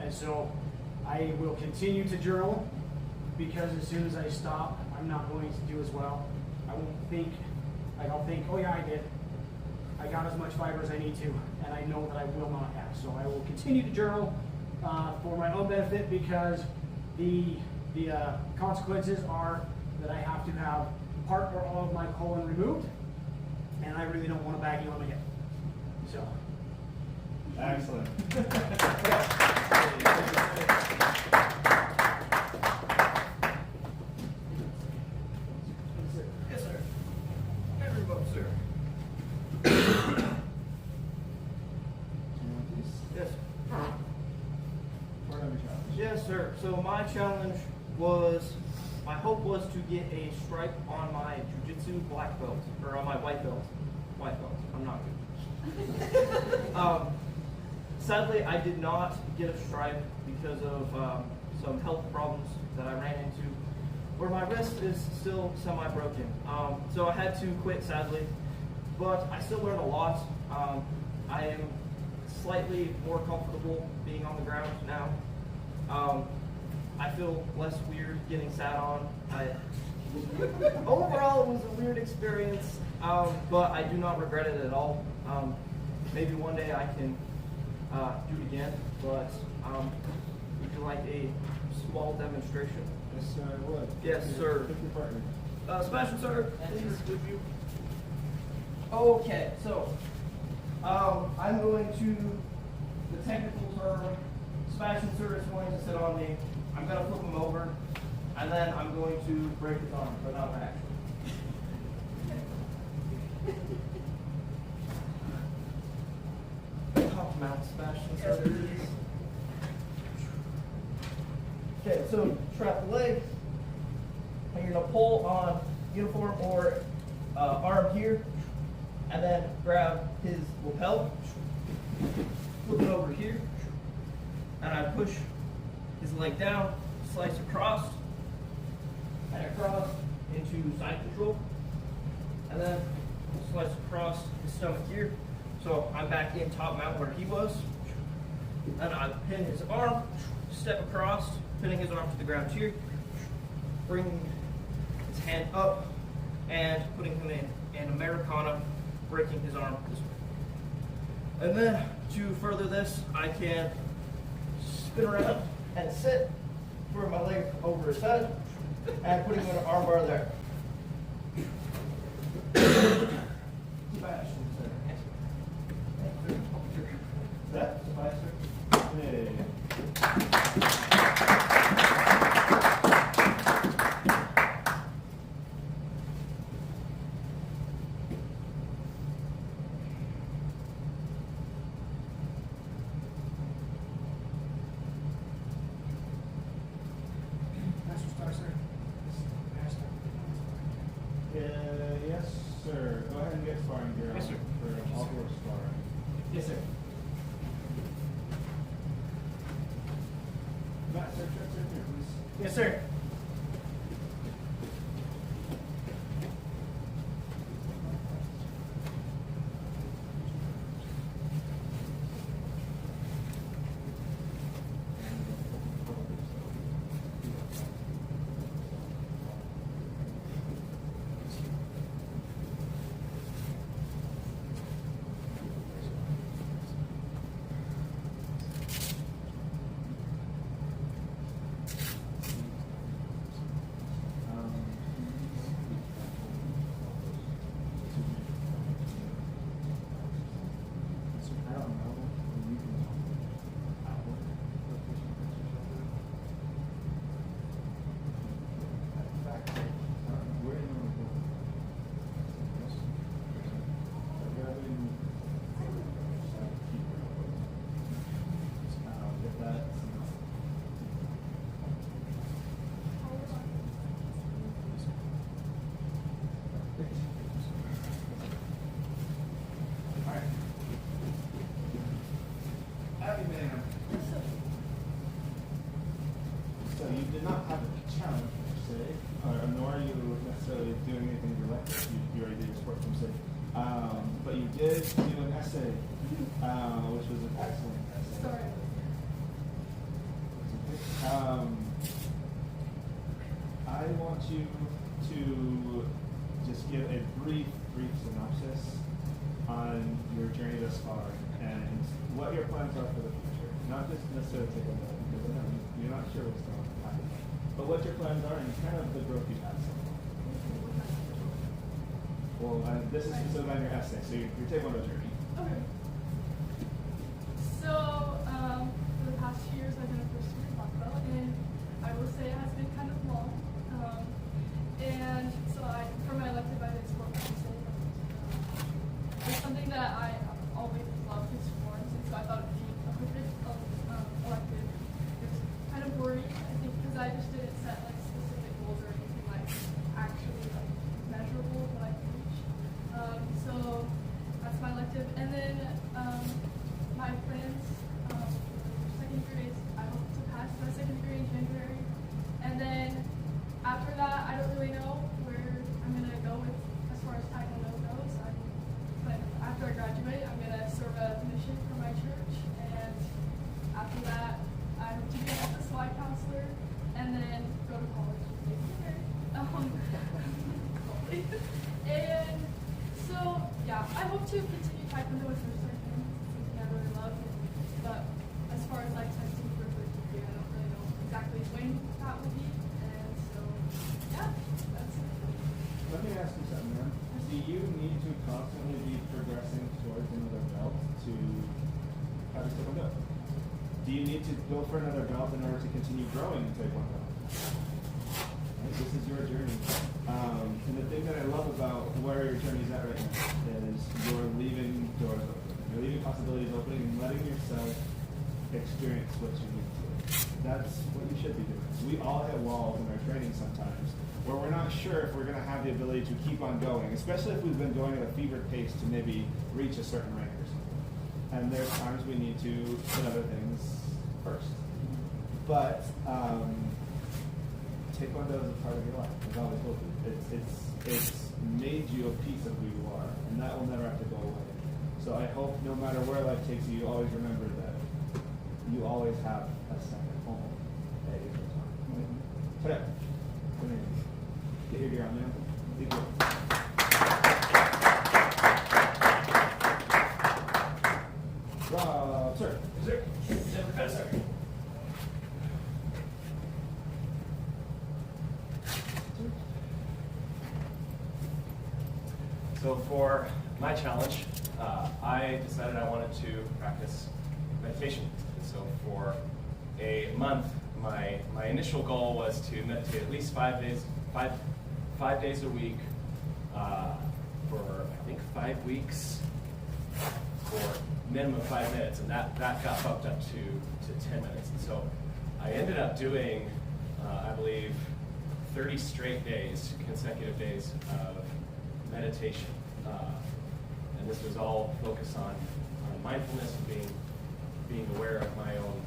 And so I will continue to journal, because as soon as I stop, I'm not going to do as well. I won't think, I'll think, "Oh yeah, I did. I got as much fiber as I need to," and I know that I will not have. So I will continue to journal for my own benefit, because the consequences are that I have to have part or all of my colon removed, and I really don't want a baggie on my head. So. Excellent. Yes, sir. Everyone, sir. Yes, Part of your challenge. yes, sir. So my challenge was, my hope was to get a stripe on my jiu-jitsu black belt, or on my white belt. White belt. I'm not good. Sadly, I did not get a stripe because of some health problems that I ran into, where my wrist is still semi-broken. So I had to quit, sadly, but I still learned a lot. I am slightly more comfortable being on the ground now. I feel less weird getting sat on. Overall, it was a weird experience, but I do not regret it at all. Maybe one day I can do it again, but would you like a small demonstration? Yes, sir, I would. Yes, sir. Pick your partner. Sebastian, sir, please, would you? Okay, so I'm going to, the technical term, Sebastian, sir, is going to sit on me. I'm going to flip him over, and then I'm going to break his arm, but not actually. Top mount, Sebastian, sir. Okay, so strap the leg, and you're going to pull on uniform or arm here, and then grab his lapel, flip it over here, and I push his leg down, slice across, and across, into side control. And then slice across his stomach here. So I'm back in top mount where he was. And I pin his arm, step across, pinning his arm to the ground here, bring his hand up, and putting him in Americana, breaking his arm this way. And then to further this, I can spin around and sit, throw my leg over his head, and putting him in an arm bar there. That suffice, sir? Hey. Master Star, sir. Master. Yes, sir. Go ahead and get sparring gear Yes, on sir. for all four sparring. Yes, sir. Matt, sir, here, please. Yes, sir. I don't know. You can outward location of your shoulder. Back. Where do you want to go? Yes. Grabbing. Get that. Alright. Abby, ma'am. So you did not have a challenge per se, nor are you necessarily doing anything relentless. You already did your sport from say. But you did do an essay, which was an excellent essay. Sorry. I want you to just give a brief synopsis on your journey thus far and what your plans are for the future. Not just necessarily take a look, because I know you're not sure what's going to happen, but what your plans are and kind of the growth you've had so far. Well, this is specific on your essay, so you're taking on a journey. Okay. So, for the past 2 years, I've been a first year black belt, and I will say it has been kind of long. And so for my elective, I did sport medicine. It's something that I always loved is sports, and so I thought it'd be a perfect elective. It was kind of worried, I think, because I just didn't set like specific goals or anything like actually like measurable that I could reach. So that's my elective, and then my plans for second grade is I hope to pass my second grade in January, and then after that I don't really know where I'm gonna go with as far as Taekwondo goes. But after I graduate, I'm gonna serve a mission for my church, and after that I hope to be an SSY counselor, and then go to college. Hopefully. And so yeah, I hope to continue Taekwondo with first something I really love. But as far as like testing for third degree, I don't really know exactly when that will be. And so yeah, that's it. Let me ask you something, man. Do you need to constantly be progressing towards another belt to have a Taekwondo? Do you need to go for another belt in order to continue growing in Taekwondo? Right? This is your journey. And the thing that I love about where your journey is at right now is you're leaving doors open. You're leaving possibilities open and letting yourself experience what you need to. That's what you should be doing. We all hit walls in our training sometimes where we're not sure if we're going to have the ability to keep on going, especially if we've been going at a fevered pace to maybe reach a certain rank or something. And there's times we need to put other things first. But Taekwondo is a part of your life. It's always will be. It's made you a piece of who you are, and that will never have to go away. So I hope no matter where life takes you, you always remember that you always have a second home at your time. Today, get your gear on, man. Be good. Rob, sir. Sir. Professor. So for my challenge, I decided I wanted to practice meditation. And so for a month, my initial goal was to meditate at least 5 days a week for I think 5 weeks for minimum 5 minutes, and that got bumped up to 10 minutes. And so I ended up doing, I believe, 30 straight days, consecutive days of meditation. And this was all focused on mindfulness and being aware of my own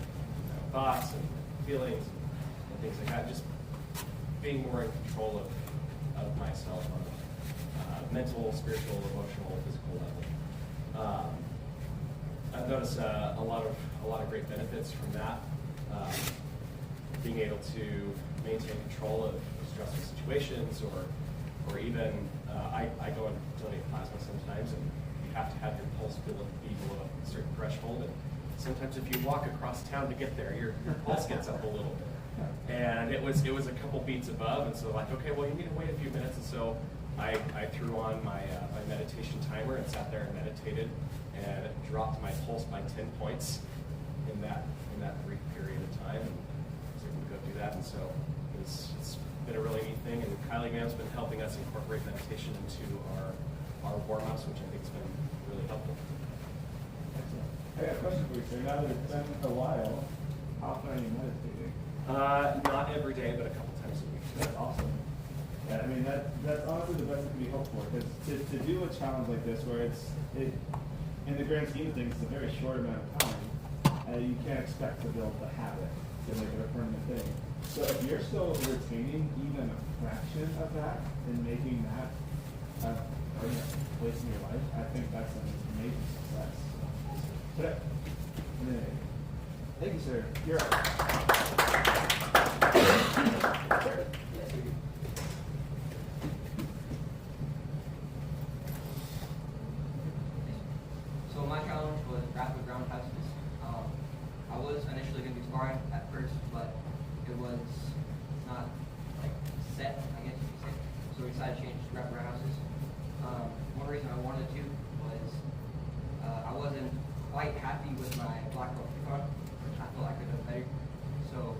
thoughts and feelings and things like that. Just being more in control of myself on a mental, spiritual, emotional, physical level. I've noticed a lot of great benefits from that. Being able to maintain control of stressful situations, or even I go and donate plasma sometimes, and you have to have your pulse be below a certain threshold. And sometimes if you walk across town to get there, your pulse gets up a little bit. And it was a couple beats above, and so like, okay, well, you need to wait a few minutes. And so I threw on my meditation timer and sat there and meditated, and it dropped my pulse by 10 points in that brief period of time. And so we could go do that. And so it's been a really neat thing. And Kylie Ma'am's been helping us incorporate meditation into our warm-ups, which I think has been really helpful. Excellent. I got a question for you, sir. Now that it's been a while, how often are you meditating? Not every day, but a couple times a week. That's awesome. Yeah, I mean, that's honestly the best that can be hoped for. Because to do a challenge like this, where in the grand scheme of things, it's a very short amount of time, you can't expect to build the habit to make it a permanent thing. So if you're still retaining even a fraction of that and making that a place in your life, I think that's an amazing success. Today. Thank you, sir. You're up. Sir. So my challenge was rapid roundhouses. I was initially going to be sparring at first, but it was not like set, I guess you could say. So we decided to change to rapid roundhouses. One reason I wanted to was I wasn't quite happy with my black belt kickoff. I felt I could have done better. So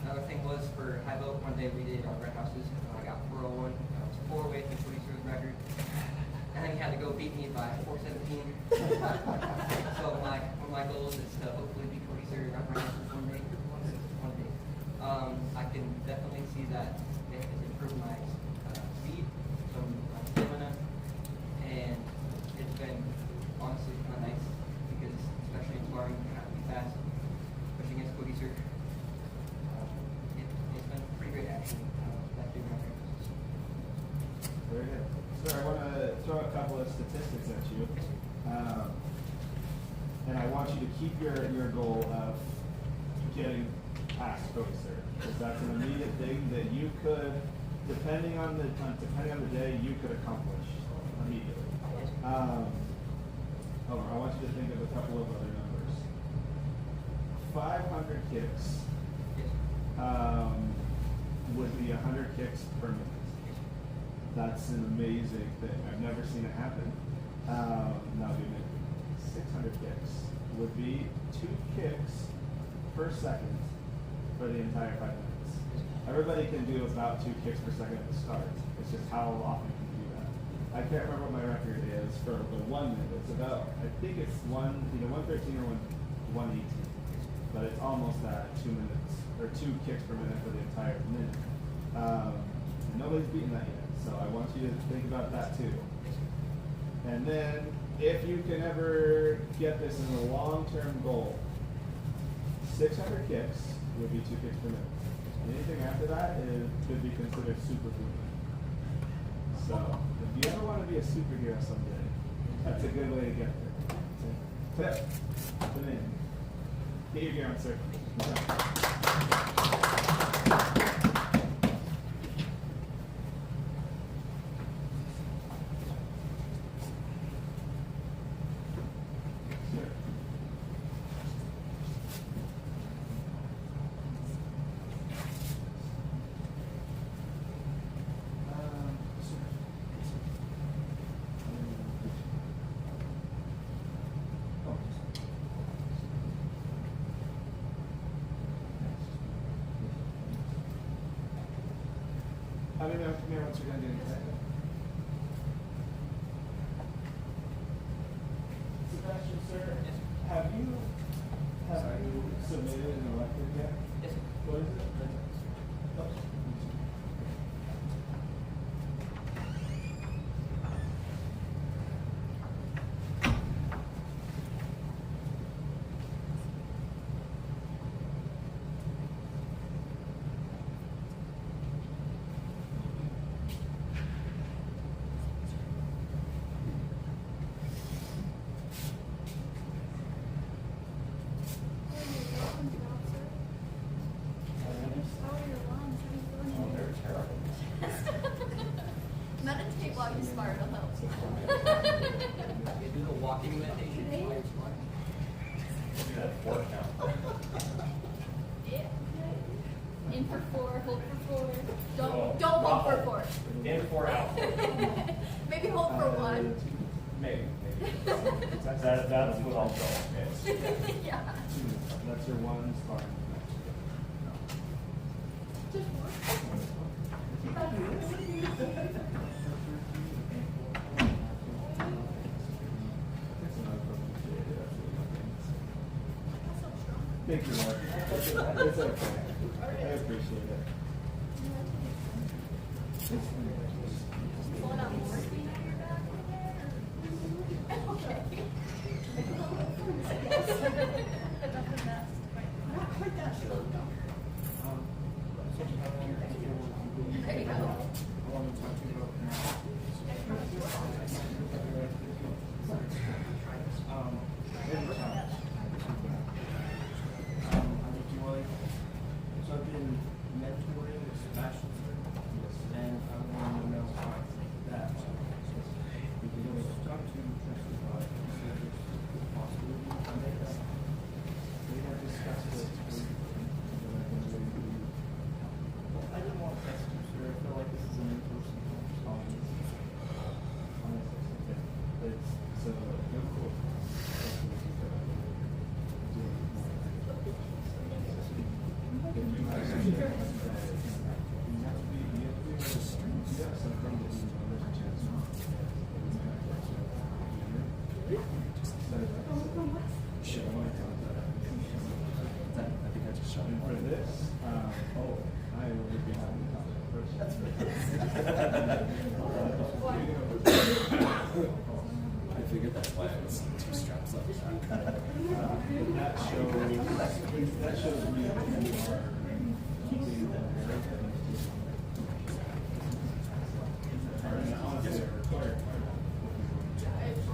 another thing was for high belt, one day we did on red houses, and I got 401. I was 4 away from 20 record. And then he had to go beat me by 417. So one of my goals is to hopefully beat Cody Surrey around my one day. One day. I can definitely see that it has improved my speed, so my stamina, and it's been honestly kind of nice because especially in sparring, you have to be fast, especially against Cody Surrey. It's been pretty great actually. That doing my practices. Very good. Sir, I want to throw a couple of statistics at you. And I want you to keep your goal of getting past Cody Surrey, because that's an immediate thing that you could, depending on the day, you could accomplish immediately. However, I want you to think of a couple of other numbers. 500 kicks would be 100 kicks per minute. That's an amazing thing. I've never seen it happen. Now, 600 kicks would be 2 kicks per second for the entire 5 minutes. Everybody can do about 2 kicks per second at the start. It's just how often can you do that. I can't remember what my record is for the 1 minute. It's about, I think it's 113 or 118, but it's almost at 2 minutes or 2 kicks per minute for the entire minute. Nobody's beaten that yet. So I want you to think about that too. And then, if you can ever get this in a long-term goal, 600 kicks would be 2 kicks per minute. Anything after that could be considered superhuman. So, if you ever want to be a superhero someday, that's a good way to get there. Tip, come in. Get your gear on, sir. Let me know once you're done doing that. Sebastian, sir, have you submitted an elective yet? Yes, sir. What is it? Oh. Meditate while you smart, it'll help. You do the walking meditation while you're smart. Do that 4 count. Yeah. In for 4, hold for 4. Oh, Don't hold for waffle. 4. In 4 out. Maybe hold for 1. Maybe. That's what I'll go. Yeah. That's your one sparring. Just 4. Thank you, Mark. It's okay. I appreciate it. Pulling out morphine out of your back? Okay. Enough of that. Not quite that slow. There you go. So I've been mentoring Sebastian, and I want to know how I think that we can start to justify the possibility of this. We have discussed it. I didn't want to test you, sir. I feel like this is an in-person conversation. It's so difficult. And for this, I will be having I figured that's why I was 2 straps up. that shows me that you are keeping that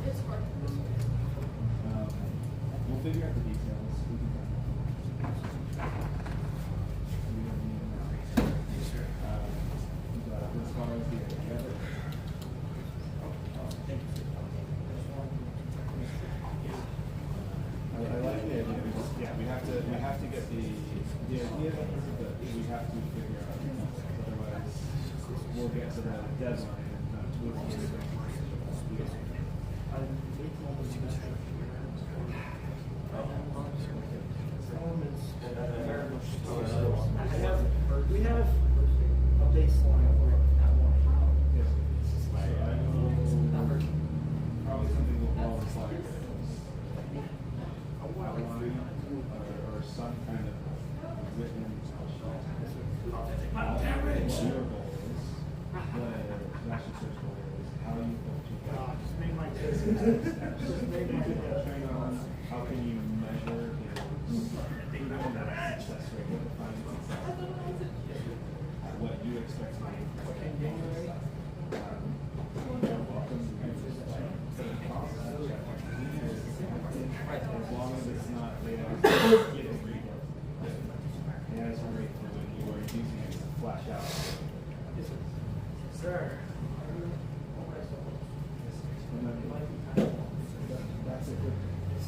It's hard. we'll figure out the details. We can we don't need it now. But as far as the other. Thank you. I like the idea. We have to get the idea that we have to figure out. Otherwise, we'll get to the deadline and not tweak everything. We have a baseline of that one. Yes. I will probably something will fall aside. Outline or some kind of written your goals, the national search goal is how you hope to get. Just make my case. Just make my case. How can you measure his success rate? What defines success? expect me in January. Welcome to as long as it's not laid out, get it free. And it's great for when you are using it to flash out. Sir. That's a good. It's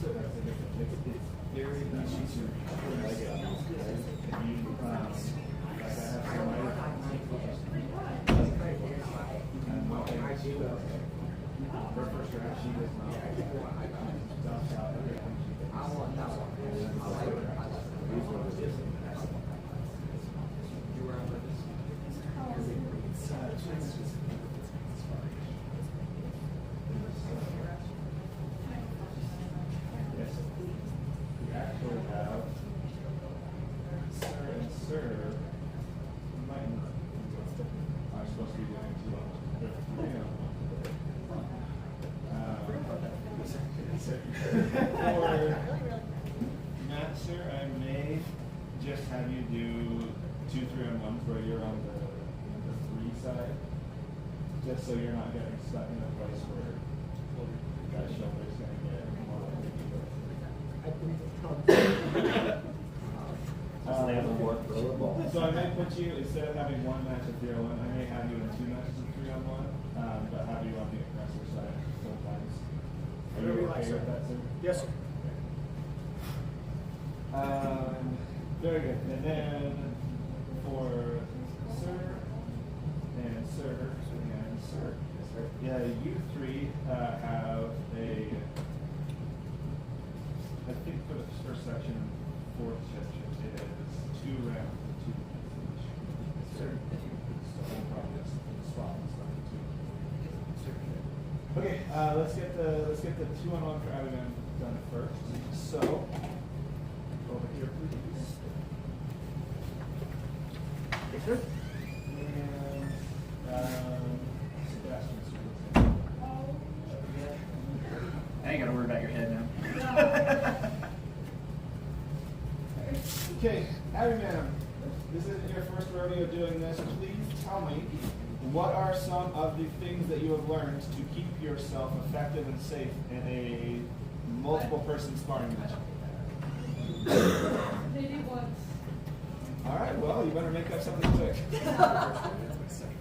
very easy to like it. And you, like I have some and what I do, her first draft, she does not dump out everything she does. I want that one. You were on with this? Yes. We actually have sir and sir. Might not. I'm supposed to be doing two of them. For Matt, sir, I may just have you do 2 3-on-1s where you're on the 3 side, just so you're not getting stuck in a place where that shoulder's going to get more so I may put you, instead of having 1 match of 3-on-1, I may have you in 2 matches of 3-on-1, but have you on the aggressor side sometimes. Are Whatever you you like, okay sir. with that, sir? Yes, sir. Very good. And then for sir and sir and sir. Yeah, you 3 have a, I think for the first section, 4th section, it is 2 rounds of 2 minutes each. Sir. So we'll probably just swap and stuff too. Okay, let's get the 2-on-1 for Abigail done first. So over here, please. Yes, sir. And Sebastian. I ain't gotta worry about your head now. Okay, Abby ma'am, this isn't your first rodeo doing this. Please tell me, what are some of the things that you have learned to keep yourself effective and safe in a multiple person sparring match? Maybe once. All right, well, you better make up something quick.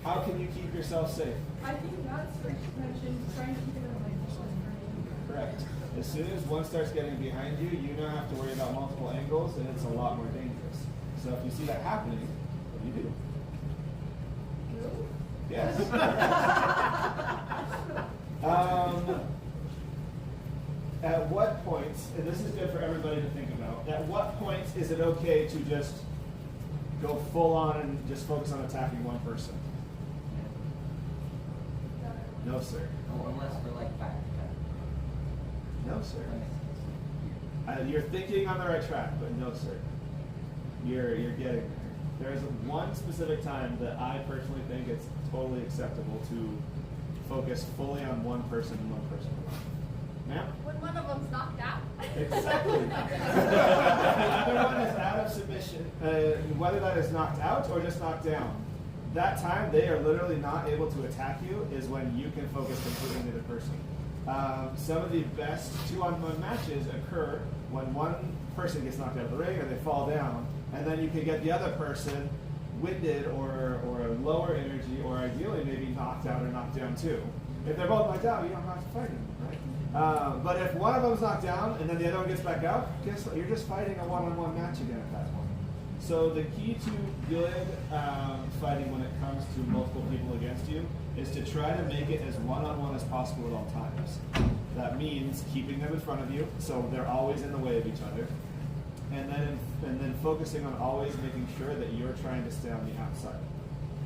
How can you keep yourself safe? I think that's what you mentioned, trying to keep it in like distance for me. Correct. As soon as one starts getting behind you, you now have to worry about multiple angles, and it's a lot more dangerous. So if you see that happening, what do you do? Yes. At what points, and this is good for everybody to think about, at what points is it okay to just go full on and just focus on attacking one person? No, sir. Oh, unless we're like back. No, sir. You're thinking on the right track, but no, sir. You're getting there. There's one specific time that I personally think it's totally acceptable to focus fully on one person and one person alone. Ma'am? When one of them's knocked out. Exactly. The other one is out of submission, whether that is knocked out or just knocked down. That time they are literally not able to attack you is when you can focus completely on the other person. Some of the best 2-on-1 matches occur when one person gets knocked out of the ring or they fall down, and then you can get the other person winded or lower energy, or ideally maybe knocked out or knocked down too. If they're both knocked out, you don't have to fight anymore, right? But if one of them's knocked down and then the other one gets back up, guess what? You're just fighting a 1-on-1 match again at that point. So the key to good fighting when it comes to multiple people against you is to try to make it as 1-on-1 as possible at all times. That means keeping them in front of you, so they're always in the way of each other, and then focusing on always making sure that you're trying to stay on the outside.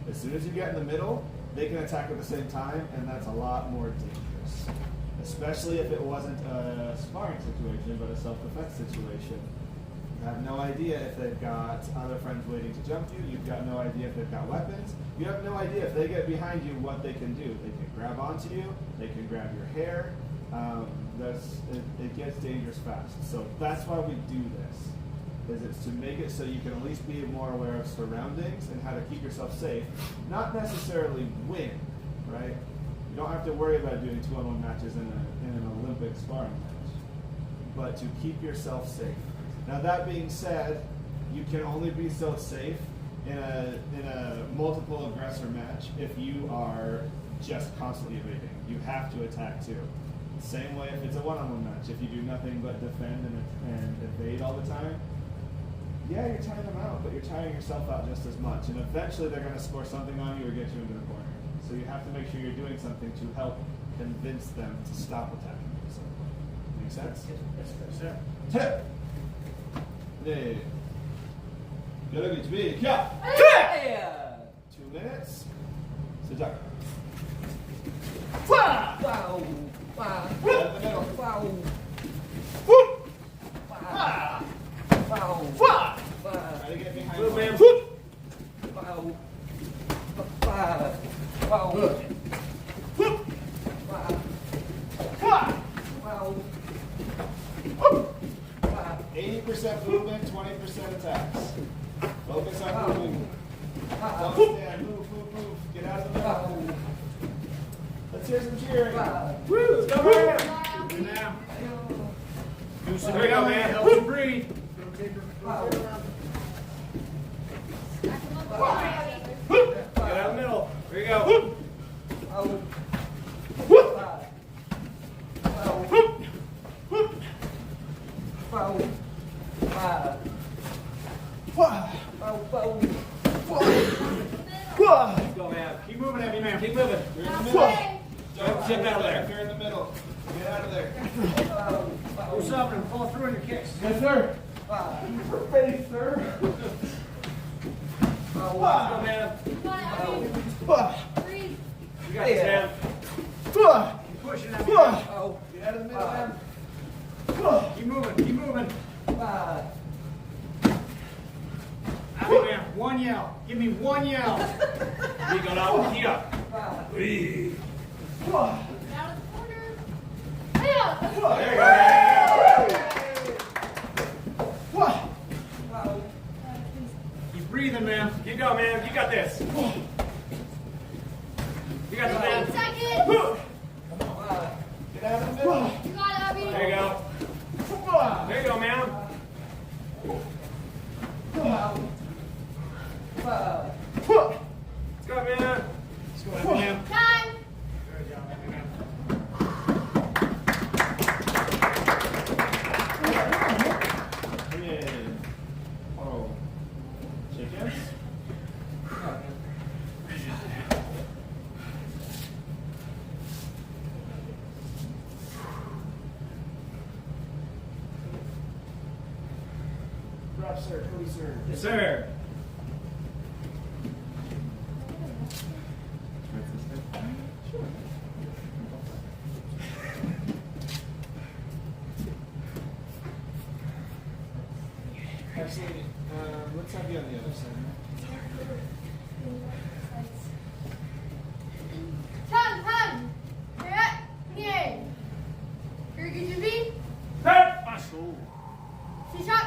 As soon as you get in the middle, they can attack at the same time, and that's a lot more dangerous. Especially if it wasn't a sparring situation, but a self-defense situation. You have no idea if they've got other friends waiting to jump you. You've got no idea if they've got weapons. You have no idea if they get behind you what they can do. They can grab onto you. They can grab your hair. It gets dangerous fast. So that's why we do this. is it's to make it so you can at least be more aware of surroundings and how to keep yourself safe, not necessarily win, right? You don't have to worry about doing 2-on-1 matches in an Olympic sparring match, but to keep yourself safe. Now that being said, you can only be so safe in a multiple aggressor match if you are just constantly evading. You have to attack too. Same way if it's a one-on-one match. If you do nothing but defend and evade all the time, yeah, you're tiring them out, but you're tiring yourself out just as much. And eventually they're going to score something on you or get you into the corner. So you have to make sure you're doing something to help convince them to stop attacking you at some point. Make sense? Yes, sir. Tip! 네. 여러분 준비, 켜! 2 minutes. 시작. Wow! Wow! Out of the middle. Wow! Whoop! Wow! Wow! Wow! Wow! Try to get behind Move, one. man. Whoop! Wow! Wow! Wow! Good. Whoop! Wow! Wow! Wow! Whoop! Wow! 80% movement, 20% attacks. Focus on moving. Wow! Don't stand. Move. Get out of the middle. Wow! Let's hear some cheering. Wow! Woo! Let's go, man. Good now. Do some There you go, man. Help you breathe. Wow! Get out of the middle. There you go. Wow! Whoop! Wow! Whoop! Whoop! Wow! Wow! Wow! Wow! Wow! Go, man. Keep moving at me, man. Keep moving. You're in the middle. Don't sit down there. You're in the middle. Get out of there. Do something and follow through on your kicks. Yes, sir. Wow! For face, sir. Go, Wow! man. Wow! Breathe. You got this, man. Wow! Keep pushing at me. Wow! man. Wow! Get out of the middle, man. Wow! Keep moving. Keep moving. Wow! At me, man. One yell. Give me one yell. We go now. Here. Wow! Wow! Out of the corner. Hiya! There you go. Wow! Wow! Keep breathing, man. Keep going, man. You got this. You got this, 15 man. seconds. Wow! Get out of the middle. You got it, Abby. There you go. Wow! There you go, man. Wow! Wow! Wow! Let's go, man. Let's go, man. Time. Good job, man. Yeah. Oh. Chickens? Drop, sir. Cody, sir. Yes, sir. Actually, let's have you on the other side. Time. Yeah. Yeah. Here, get your beat. C-shot.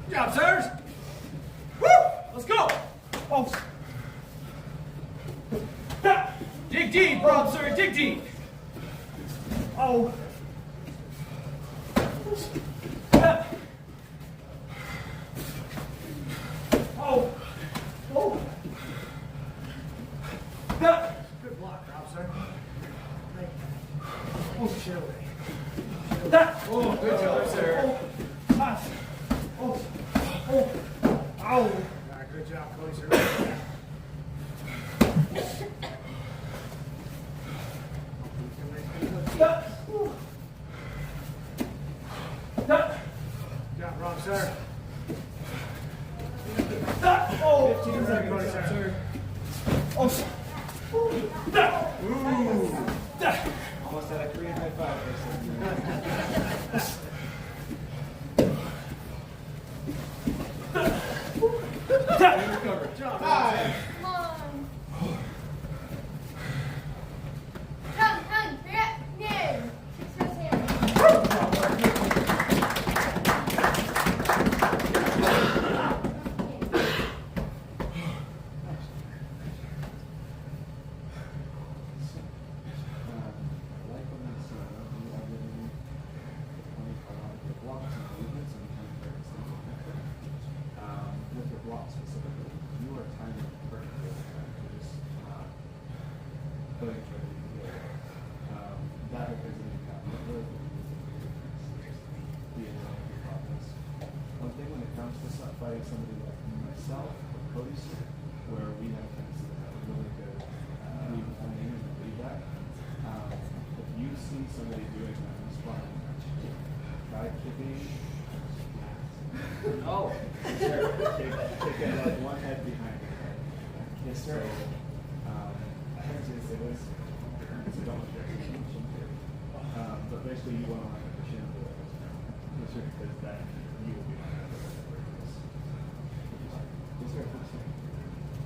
Good job, sirs. Woo! Let's go. Dig deep, Rob, sir. Dig deep. Oh. Oh. sir. 15 seconds, sir. Almost had a Korean high five for a second. Recover. Five. Come on. Come, get in. Fix his hand. With your block specifically, you are timing it perfectly. You're just putting it ready to go. That whole thing's going to happen. Really, be a learning process. One thing when it comes to fighting somebody like myself or Cody, where we have a tendency to have a really good lead planning and lead that. If you see somebody doing that in sparring, try kicking. Oh. Sure. Kick it like one head behind your head. Yes, sir. So, I hesitate to say this, so don't want to get too much into it. But basically, you want to line up your chin to the yes, sir, because that you will be lining up with whatever it is. Yes, sir.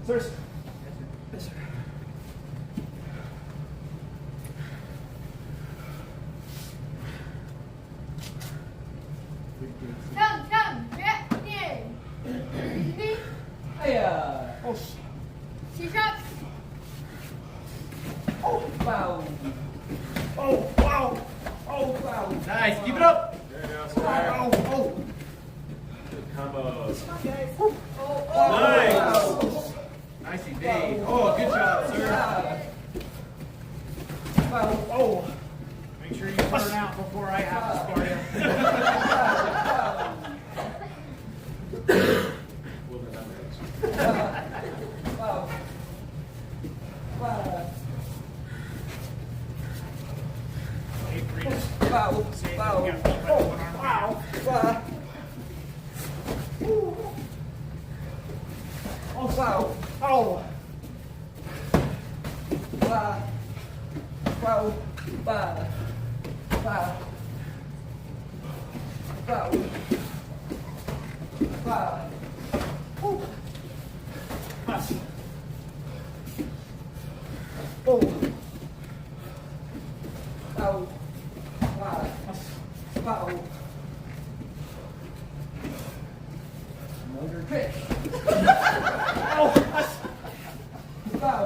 Yes, sir. Yes, sir. Come, get in. Me. Hiya. Oh, C-sharp. Oh, wow. oh, wow. Oh, wow. Nice. Keep it up. There you go, sir. Oh. Good combos. Nice. Nicely made. Oh, good job, sir. Wow. Oh. Make sure you burn out before I have to spar you. We'll remember it. Wow. Wow. Hey, Priest. Wow. Say Wow. you got beat by one arm. Wow. Wow. Oh, wow. Oh. Wow. Wow. Wow. Wow. Wow. Wow. Oh. Pass. Oh. Wow. Wow. Wow. Motor Pitch. Oh. Wow.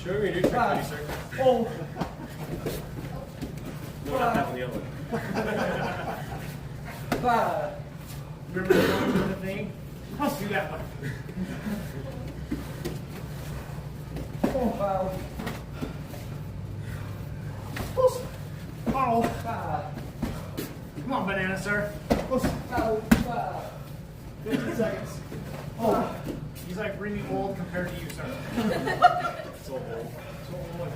Show me your new trick, buddy, sir. Oh. No, not that one, the other one. Wow. Remember the one with the thing? Let's do that one. Wow. Oh. Wow. Come on, banana, sir. Wow. Wow. 15 seconds. Oh. He's like really old compared to you, sir. So old. So old.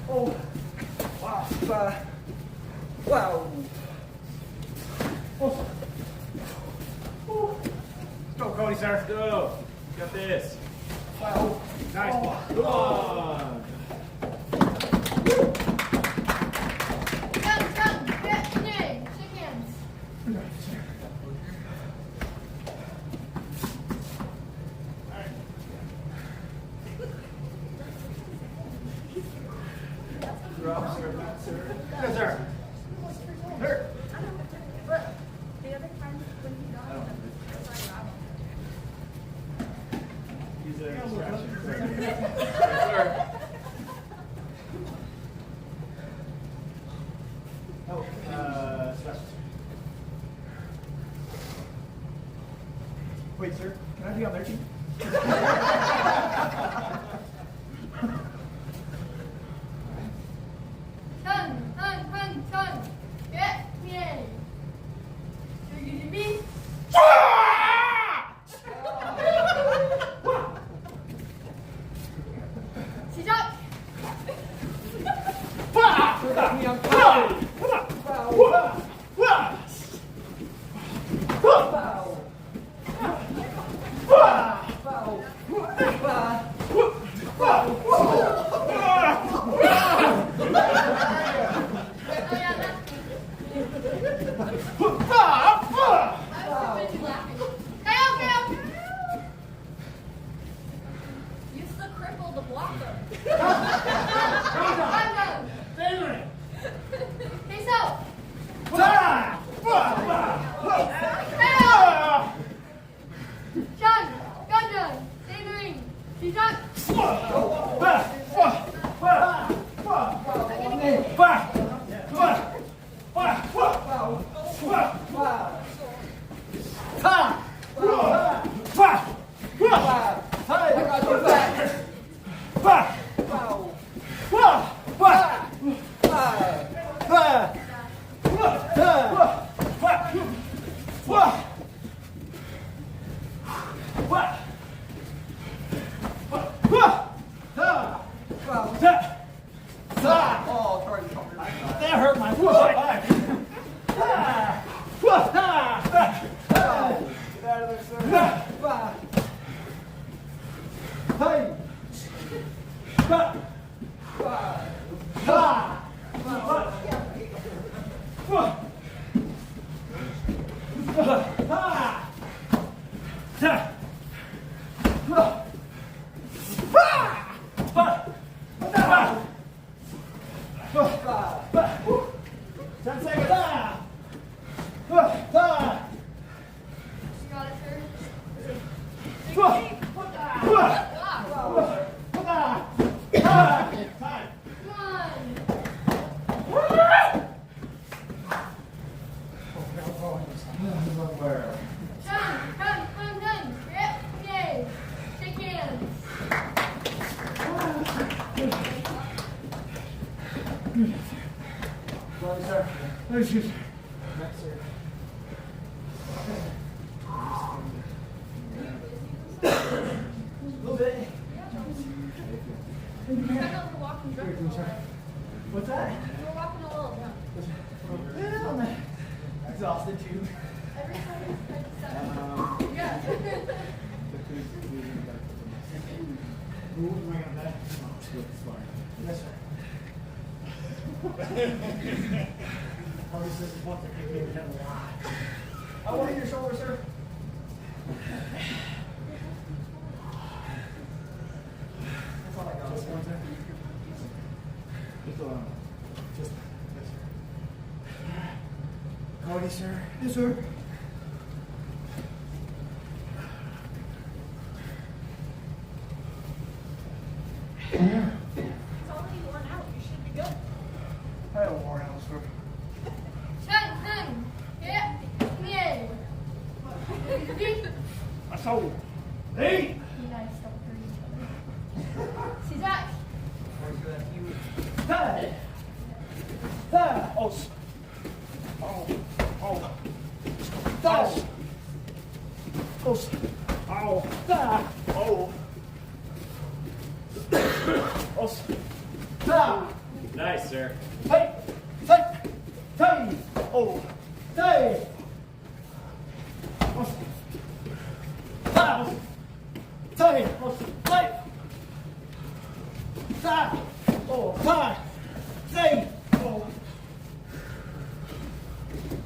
Oh. Wow. Wow. Wow. Let's go, Cody, sir. Let's go. You got this. Wow. Nice. Come on. Come, get in. Shake hands. Drop, sir. Not, sir. Yes, sir. Sir. But the other time when he got him, He's a distraction. Yes, sir. Oh, Sebastian. Wait, sir. Can I be on their team? Come, get in. You're gonna be. C-sharp. Put me on fire. You still crippled the blocker. Hey, so. John, John, stay in the ring. He's not. That hurt my foot. Get out of there, sir. You got it, sir. Come. Yep, yay. Shake hands. I know we're walking drunk a little bit. What's that? We're walking a little drunk. Yeah, I'm exhausted too. Every time we start yeah. Yes, sir. Probably says he wants to give me a lot. I want your shoulder, sir. That's all I got. Just one, sir. Just yes, sir. Cody, sir. Yes, sir. It's already worn out. You should be good. I don't worn out, sir. Come. Yep, yay. I told you. Hey! You guys don't hurt each other. See that? Hey! Hey! Oh! Oh! Oh! Oh! Oh! Oh! Ah! Oh! Oh! Ah! Nice, sir. Hey! Hey! Hey! Oh! Hey! Oh! Ah! Hey! Oh! Hey! Ah! Oh! Ah! Hey! Oh!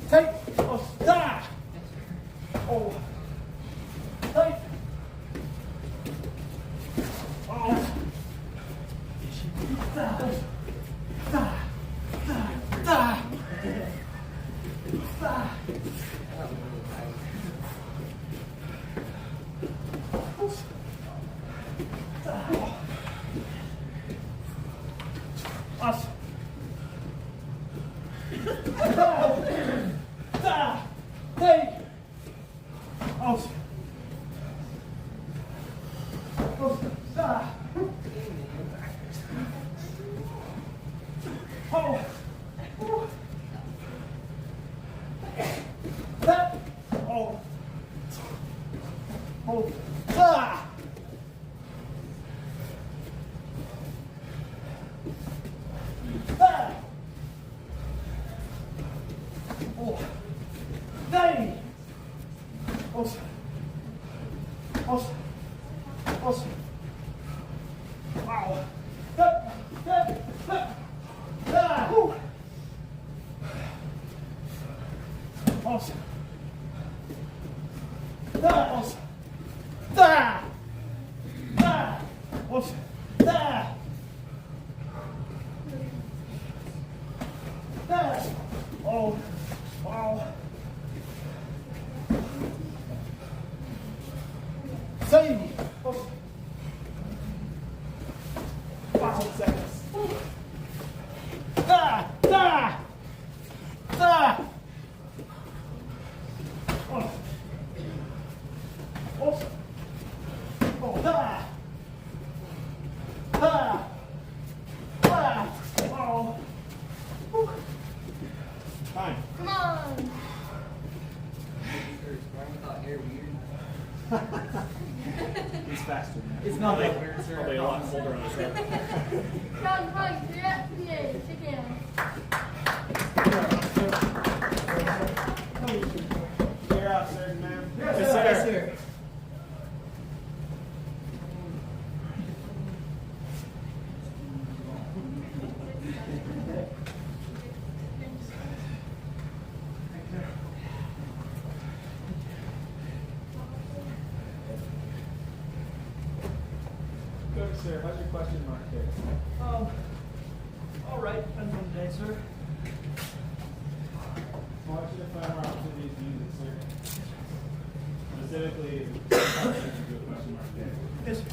Hey! Oh! Ah! Oh! Hey! Oh! Us. Hey. Us. Oh. That. Oh. Oh. Ah. Ah. Oh, wow. 5 seconds. Time. Come on. He's faster. It's not that weird, sir. Probably a lot colder on his head. Come, come, clear up, clear. Sit down. Clear out, sir, ma'am. Yes, sir. Good, sir. How's your question mark there? All right, depends on the day, sir. I want you to find more opportunities to use it, sir. Specifically, opportunities to do a question mark there. Yes, sir.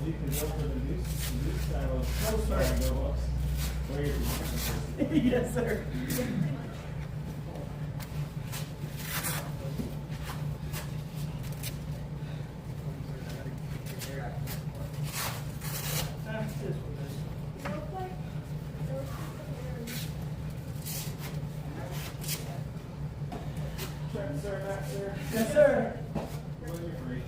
You can go for the news style of go books. Where you Yes, sir. That's just what it is. check, sir, back, sir. Yes, sir. When you're free.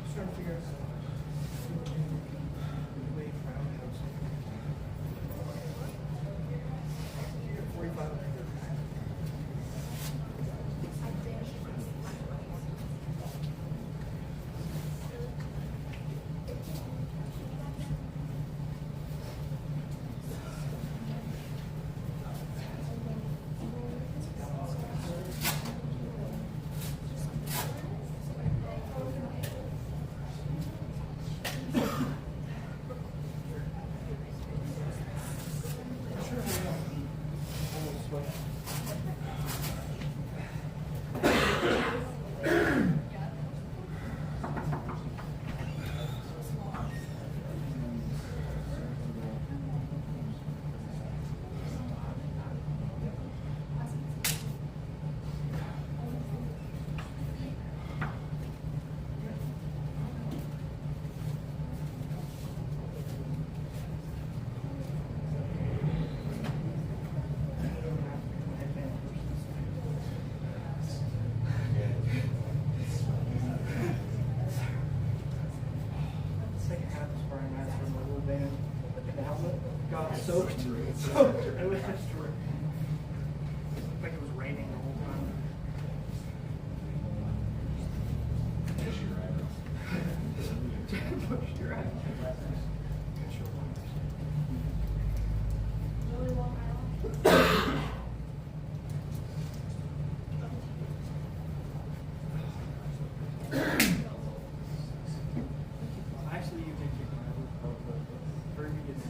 Just trying to figure out. Wait, roundhouse. 45. Second half of sparring match from my little band. The helmet got soaked. It was just like it was raining the whole time. Pushed your eye. Really long hour. Actually, you can kick my roof out, but Fergie is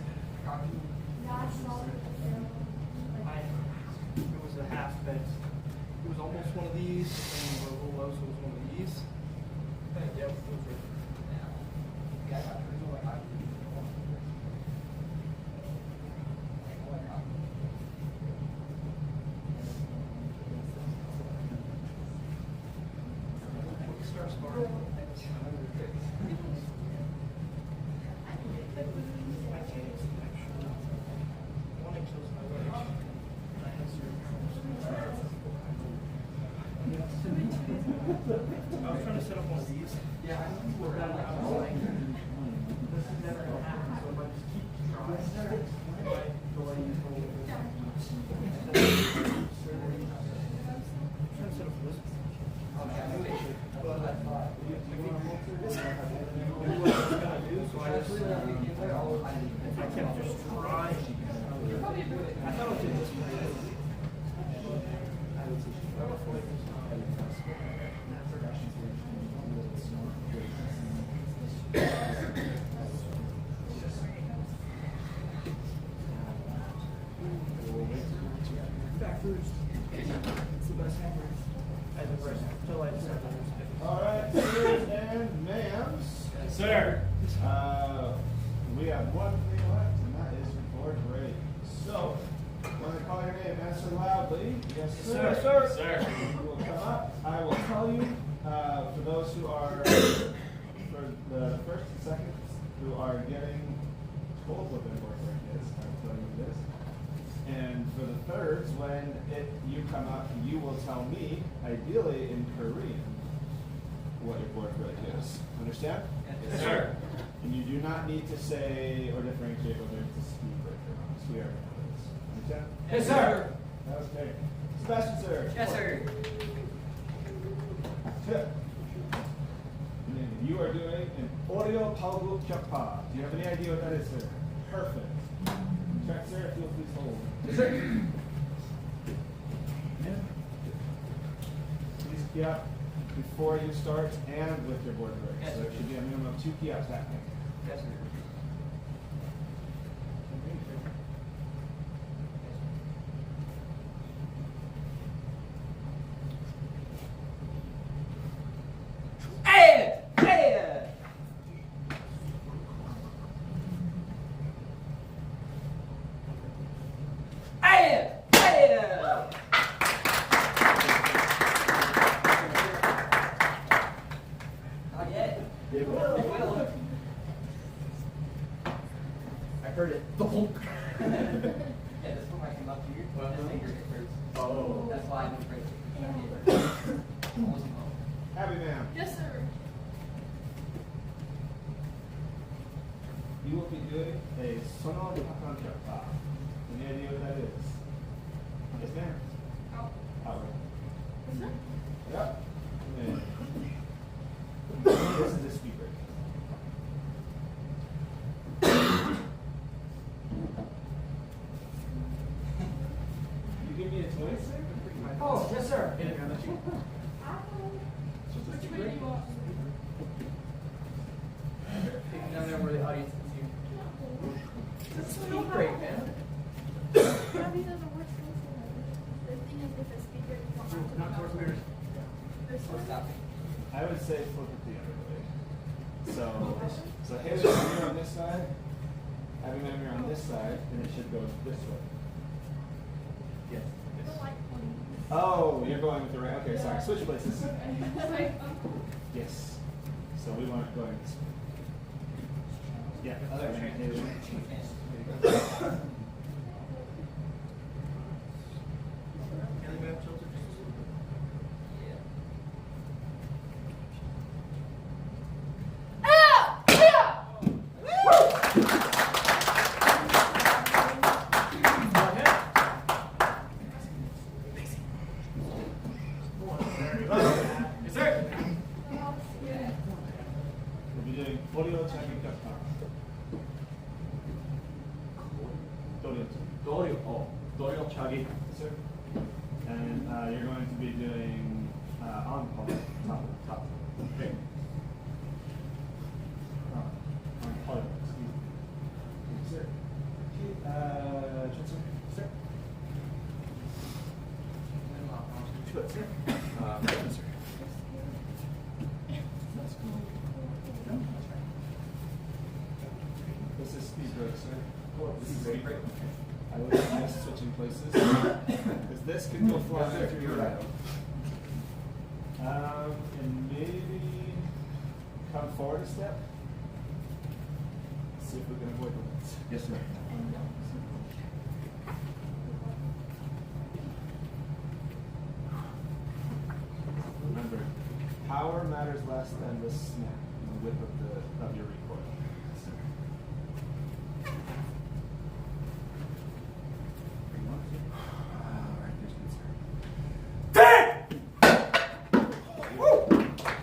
cocky. It was a half bed. It was almost one of these, and we were a little low, so it was one of these. Yep, those were. Yeah, we're done like this is never gonna happen, so if I just keep trying. Like the way you told me. I kept just trying. I thought it was just back first. It's the best hammer. As a person. Till I decided to All right, sirs and ma'ams. Sir. We have one thing left, and that is board break. So, when I call your name, answer loudly. Yes, sir. Sir. You will come up. I will tell you, for those who are, for the first and seconds who are getting told what their board break is, I will tell you what it is. And for the thirds, when you come up, you will tell me, ideally in Korean, what your board break is. Understand? Yes, sir. And you do not need to say or differentiate whether it's a speed break or not. So we already know this. Understand? Yes, sir. Okay. Sebastian, sir. Yes, sir. Tip. You are doing an Oreo Palgu Kyapa. Do you have any idea what that is, sir? Perfect. Check, sir, if you'll please hold. Yes, sir. Please key up before you start and with your board break. Yes, So sir. it should be a minimum of 2 key ups happening. Yes, sir. Hey! Hey! Hey! Hey! Not yet. It will. I heard it. Yeah, this one might come up here. Well, this finger hit first. Oh. That's why I went first. Almost low. Abby, ma'am. Yes, sir. You will be doing a Sono Pakan Kyapa. Any idea what that is? Yes, ma'am. Out. Out. Yes, sir. Yep. And this is the speed break. You give me a toy, sir? Oh, yes, sir. Which way do you want? Down there where the audience can see. That's Speed break, man. Gravity doesn't work so the thing is with a speaker, you want to Not towards mirrors. This Or one? stopping. I would say flip it the other way. So Haley, you're on this side. Abby, ma'am, you're on this side, and it should go this way. Yes. The light one. Oh, you're going with the right. Okay, sorry. Switch places. Wait, Yes. So we want it going this way. Yeah. Other way. Haley. Kelly, ma'am, tilted. Yeah. Yes, sir. We'll be doing Oreo Chagi Kappa. Dorio. Dorio Chagi. Sir. And you're going to be doing on top. Okay. On poly, excuse me. Sir. Chancellor. Sir. Good, sir. Sir. This is speed break, sir. This is speed break. I would suggest switching places because this could go flying through your right. And maybe come forward a step. See if we can avoid bullets. Yes, sir. Remember, power matters matters less than the snap, the whip of your recoil.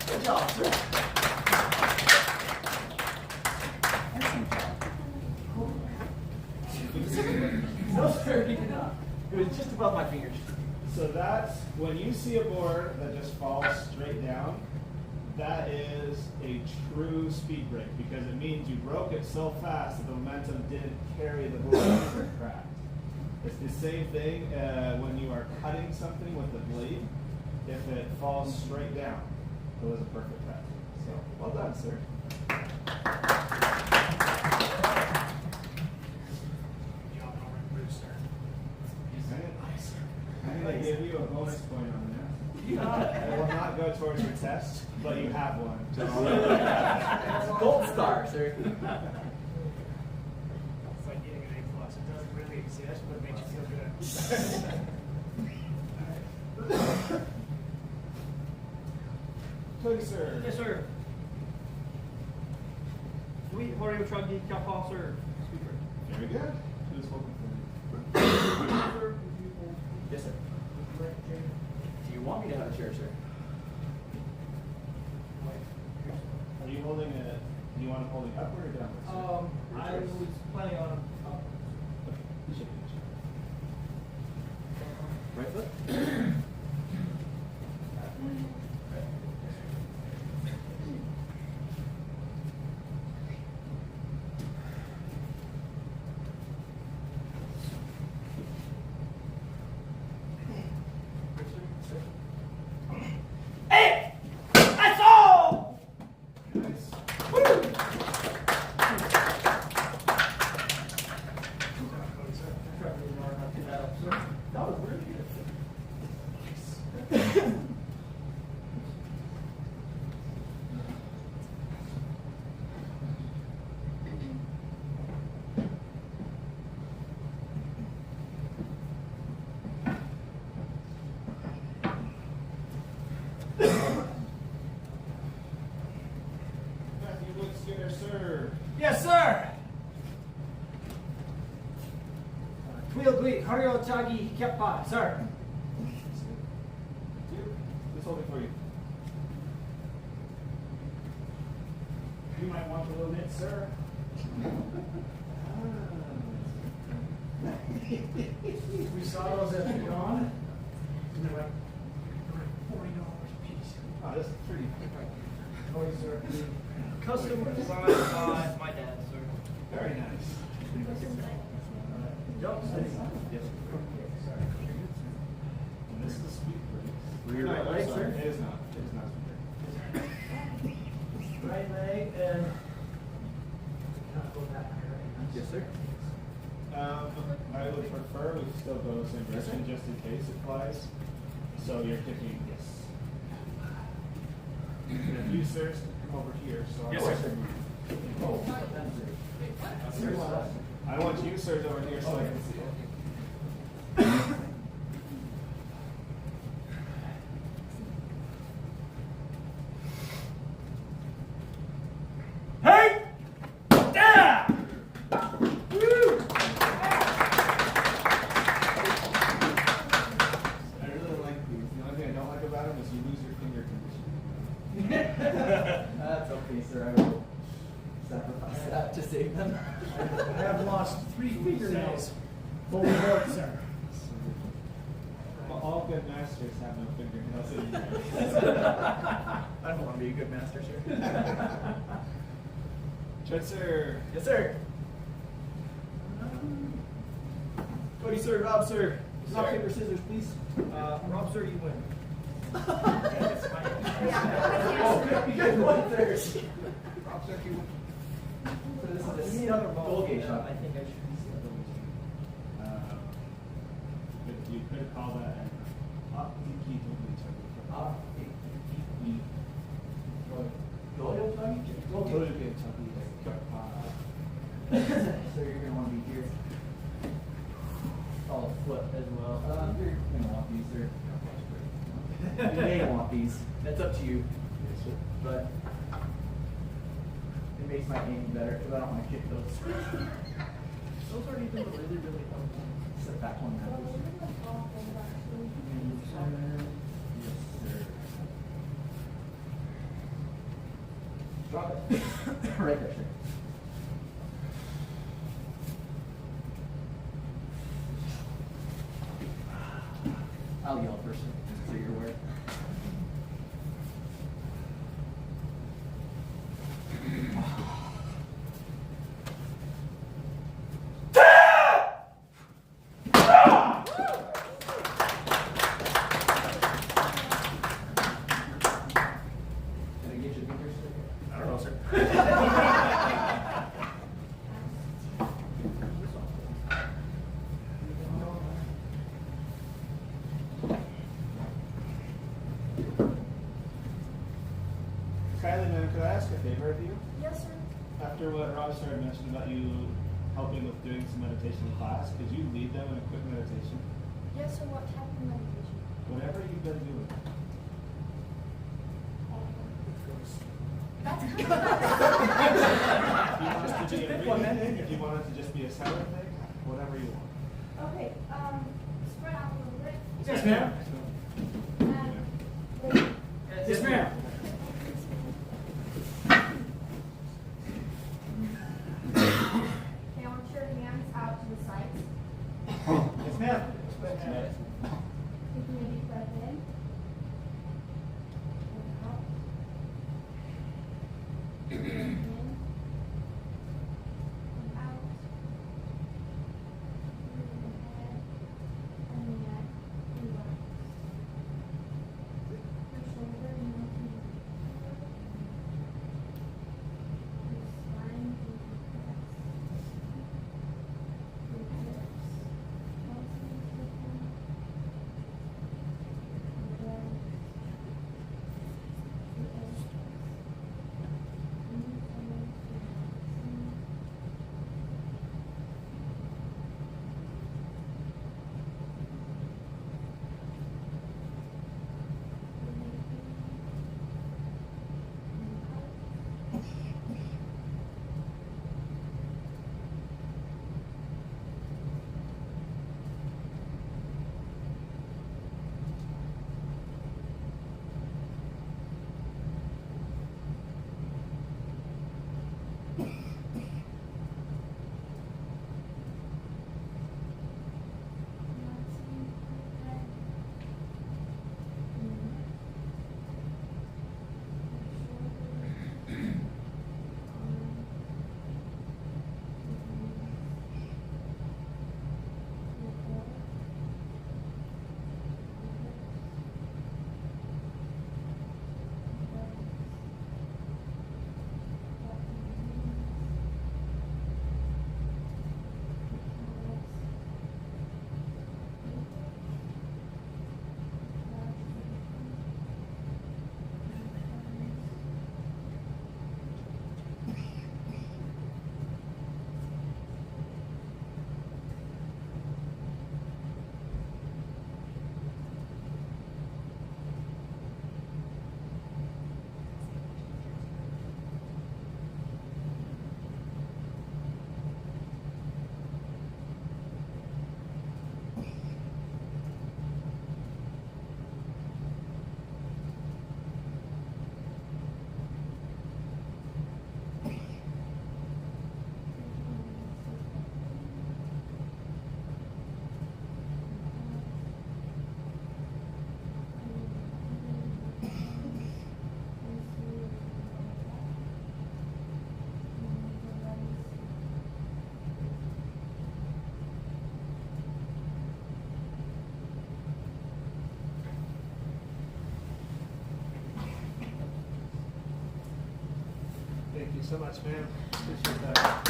Good job, sir. No, sir, he did not. It was just above my fingers. So that's when you see a board that just falls straight down, that is a true speed break because it means you broke it so fast that the momentum didn't carry the board as it cracked. It's the same thing when you are cutting something with the blade. If it falls straight down, it was a perfect cut. So well done, sir. I'm going to give you a bonus point on that. It will not go towards your test, but you have one. Gold star, sir. It's like getting an A+. It doesn't really exist, but it makes you feel good. Please, sir. Yes, sir. Oui, Mario Chuggy, Cap Officer. Speaker. Very good. Who's hoping for me? Yes, sir. Do you want me to have a chair, sir? Are you holding it? Do you want it holding upward or downward? Sir? I was planning on You should be Right foot? Hey! That's all! nice. That was really good. Matthew Wood Skinner, sir. Yes, sir. Tweel Glee, Hario Chagi Kepa, sir. Who's holding for you? You might want a little bit, sir. We saw those at the dawn, and they're like $40 a piece. Oh, this is pretty. Oh, sir. Custom designed by my dad, sir. Very nice. Jump steady. Yes. And this is speed break. Rear right leg, sir? It is not. It is not speed break. Right leg and kind of go back. Yes, sir. I would prefer we still go the same direction just in case it flies. So you're kicking, yes. And if you, sirs, come over here. So Yes, sir. Oh. I want you, sirs, over here so I can see it. Hey! Yeah! I really like these. The only thing I don't like about them is you lose your finger condition. That's okay, sir. I will sacrifice that to save them. I have lost 3 fingernails. Fully healed, sir. Well, all good masters have no fingernails anyway. I don't want to be a good master, sir. Good, sir. Yes, sir. Cody, sir. Rob, sir. Rock, paper, scissors, please. Rob, sir, you win. Oh, you guys won first. Rob, sir, you win. So this is Need a other balls. goal game shot. I think I should be You could call that an up-the-key Ah, so you're gonna want to be here. Oh, foot as well. You're gonna want these, sir. You may want these. That's up to you. but it makes my aiming better because I don't want to kick those. Those are even really, really helpful. Except that one matters. Yes, sir. Drop it. Right there, sir. I'll yell first, just so you're aware. Did I get your fingers? I don't know, sir. Kylie, man, could I ask a favor of you? Yes, sir. After what Rob started mentioning about you helping with doing some meditation in class, could you lead them in a quick meditation? Yes, sir. What type of meditation? Whatever you've been doing. That's If you want it to be a reading thing, if you want it to just be a silent thing, whatever you want. Okay, spread out a little bit. Yes, ma'am. And Yes, ma'am. okay, I want your hands out to the sides. Yes, ma'am. Taking a deep breath in. And out. In. And out. Moving the head and the neck. Relax. Your shoulder and your knee. Your spine is relaxed. Your hips also open. Your legs. Your ankles. Knees and legs relaxing. Thank you so much, man. Appreciate that.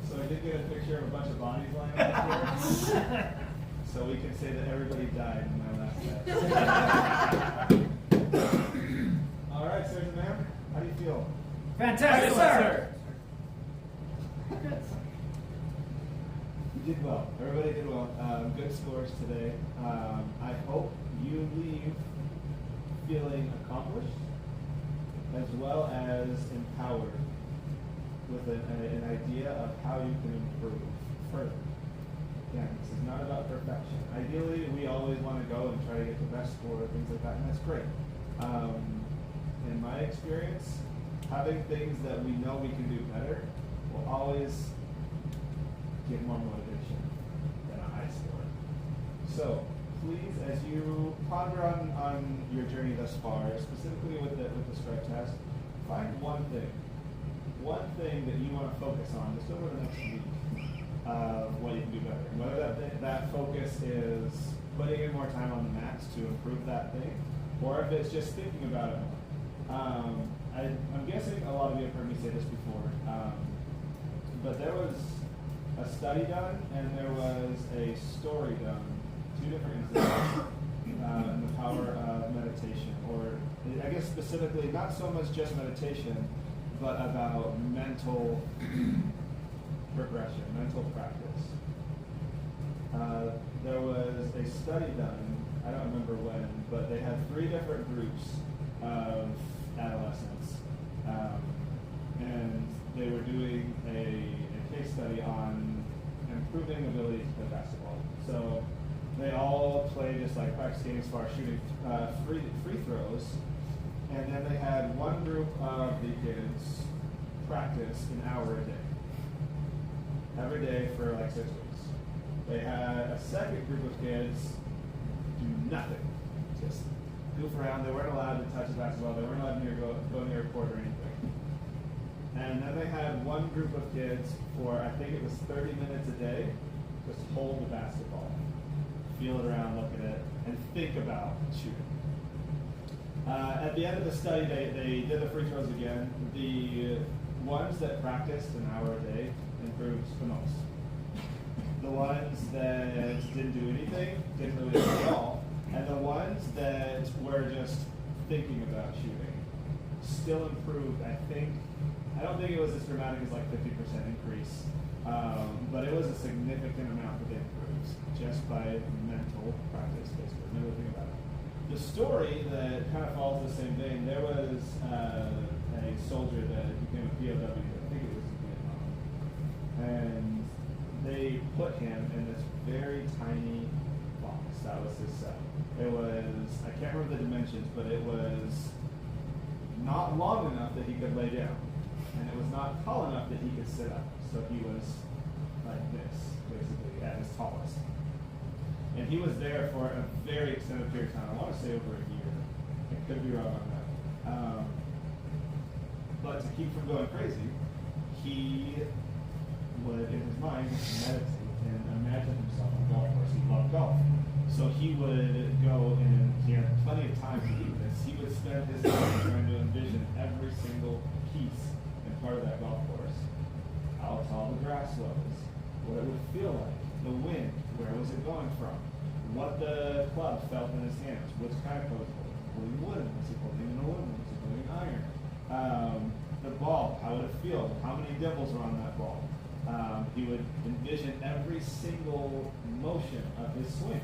So I did get a picture of a bunch of bodies lying on the floor. So we can say that everybody died in my last set. All right, sirs and ma'am, how do you feel? Fantastic, sir. You did well. Everybody did well. Good scores today. I hope you leave feeling accomplished as well as empowered with an idea of how you can improve further. Again, this is not about perfection. Ideally, we always want to go and try to get the best score, things like that, and that's great. In my experience, having things that we know we can do better will always get more motivation than a high score. So, please, as you ponder on your journey thus far, specifically with the Stripe test, find one thing that you want to focus on just over the next week of what you can do better. And whether that focus is putting in more time on the mats to improve that thing, or if it's just thinking about it more. I'm guessing a lot of you have heard me say this before, but there was a study done and there was a story done, two different instances in the power of meditation, or I guess specifically not so much just meditation, but about mental progression, mental practice. There was a study done, I don't remember when, but they had 3 different groups of adolescents, and they were doing a case study on improving ability to play basketball. So they all played just like practicing as far as shooting free throws, and then they had one group of the kids practice an hour a day, every day for like 6 weeks. They had a second group of kids do nothing, just goof around. They weren't allowed to touch the basketball. They weren't allowed to go near a court or anything. And then they had one group of kids for, I think it was 30 minutes a day, just hold the basketball, feel it around, look at it, and think about shooting. At the end of the study, they did the free throws again. The ones that practiced an hour a day improved the most. The ones that didn't do anything didn't really do at all. And the ones that were just thinking about shooting still improved, I don't think it was as dramatic as like 50% increase, but it was a significant amount that they improved just by mental practice, basically. Never think about it. The story that kind of follows the same vein, there was a soldier that became a POW, I think it was in Vietnam, and they put him in this very tiny box. That was his cell. It was, I can't remember the dimensions, but it was not long enough that he could lay down, and it was not tall enough that he could sit up. So he was like this, basically, at his tallest. And he was there for a very extended period of time. I want to say over a year. I could be wrong on that. But to keep from going crazy, he would, in his mind, meditate and imagine himself on a golf course. He loved golf. So he would go, and he had plenty of time to do this. He would spend his time trying to envision every single piece and part of that golf course. How tall the grass was, what it would feel like, the wind, where was it going from, what the club felt in his hands, which kind of was holding wood, was he holding an aluminum, was he holding iron, the ball, how would it feel, how many dibbles were on that ball. He would envision every single motion of his swing.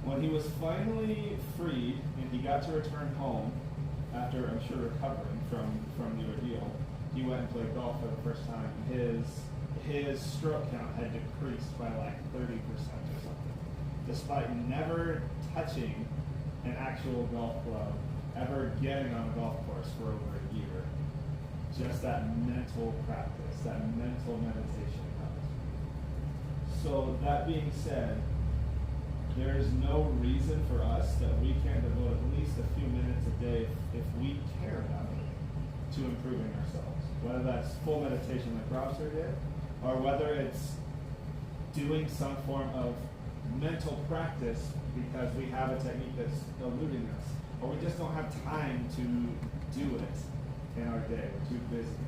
When he was finally freed and he got to return home after, I'm sure, recovering from the ordeal, he went and played golf for the first time. His stroke count had decreased by like 30% or something, despite never touching an actual golf club, ever getting on a golf course for over a year. Just that mental practice, that mental meditation helps. So that being said, there is no reason for us that we can't devote at least a few minutes a day if we care about it to improving ourselves. Whether that's full meditation like Rob Sir did, or whether it's doing some form of mental practice because we have a technique that's eluding us, or we just don't have time to do it in our day. We're too busy.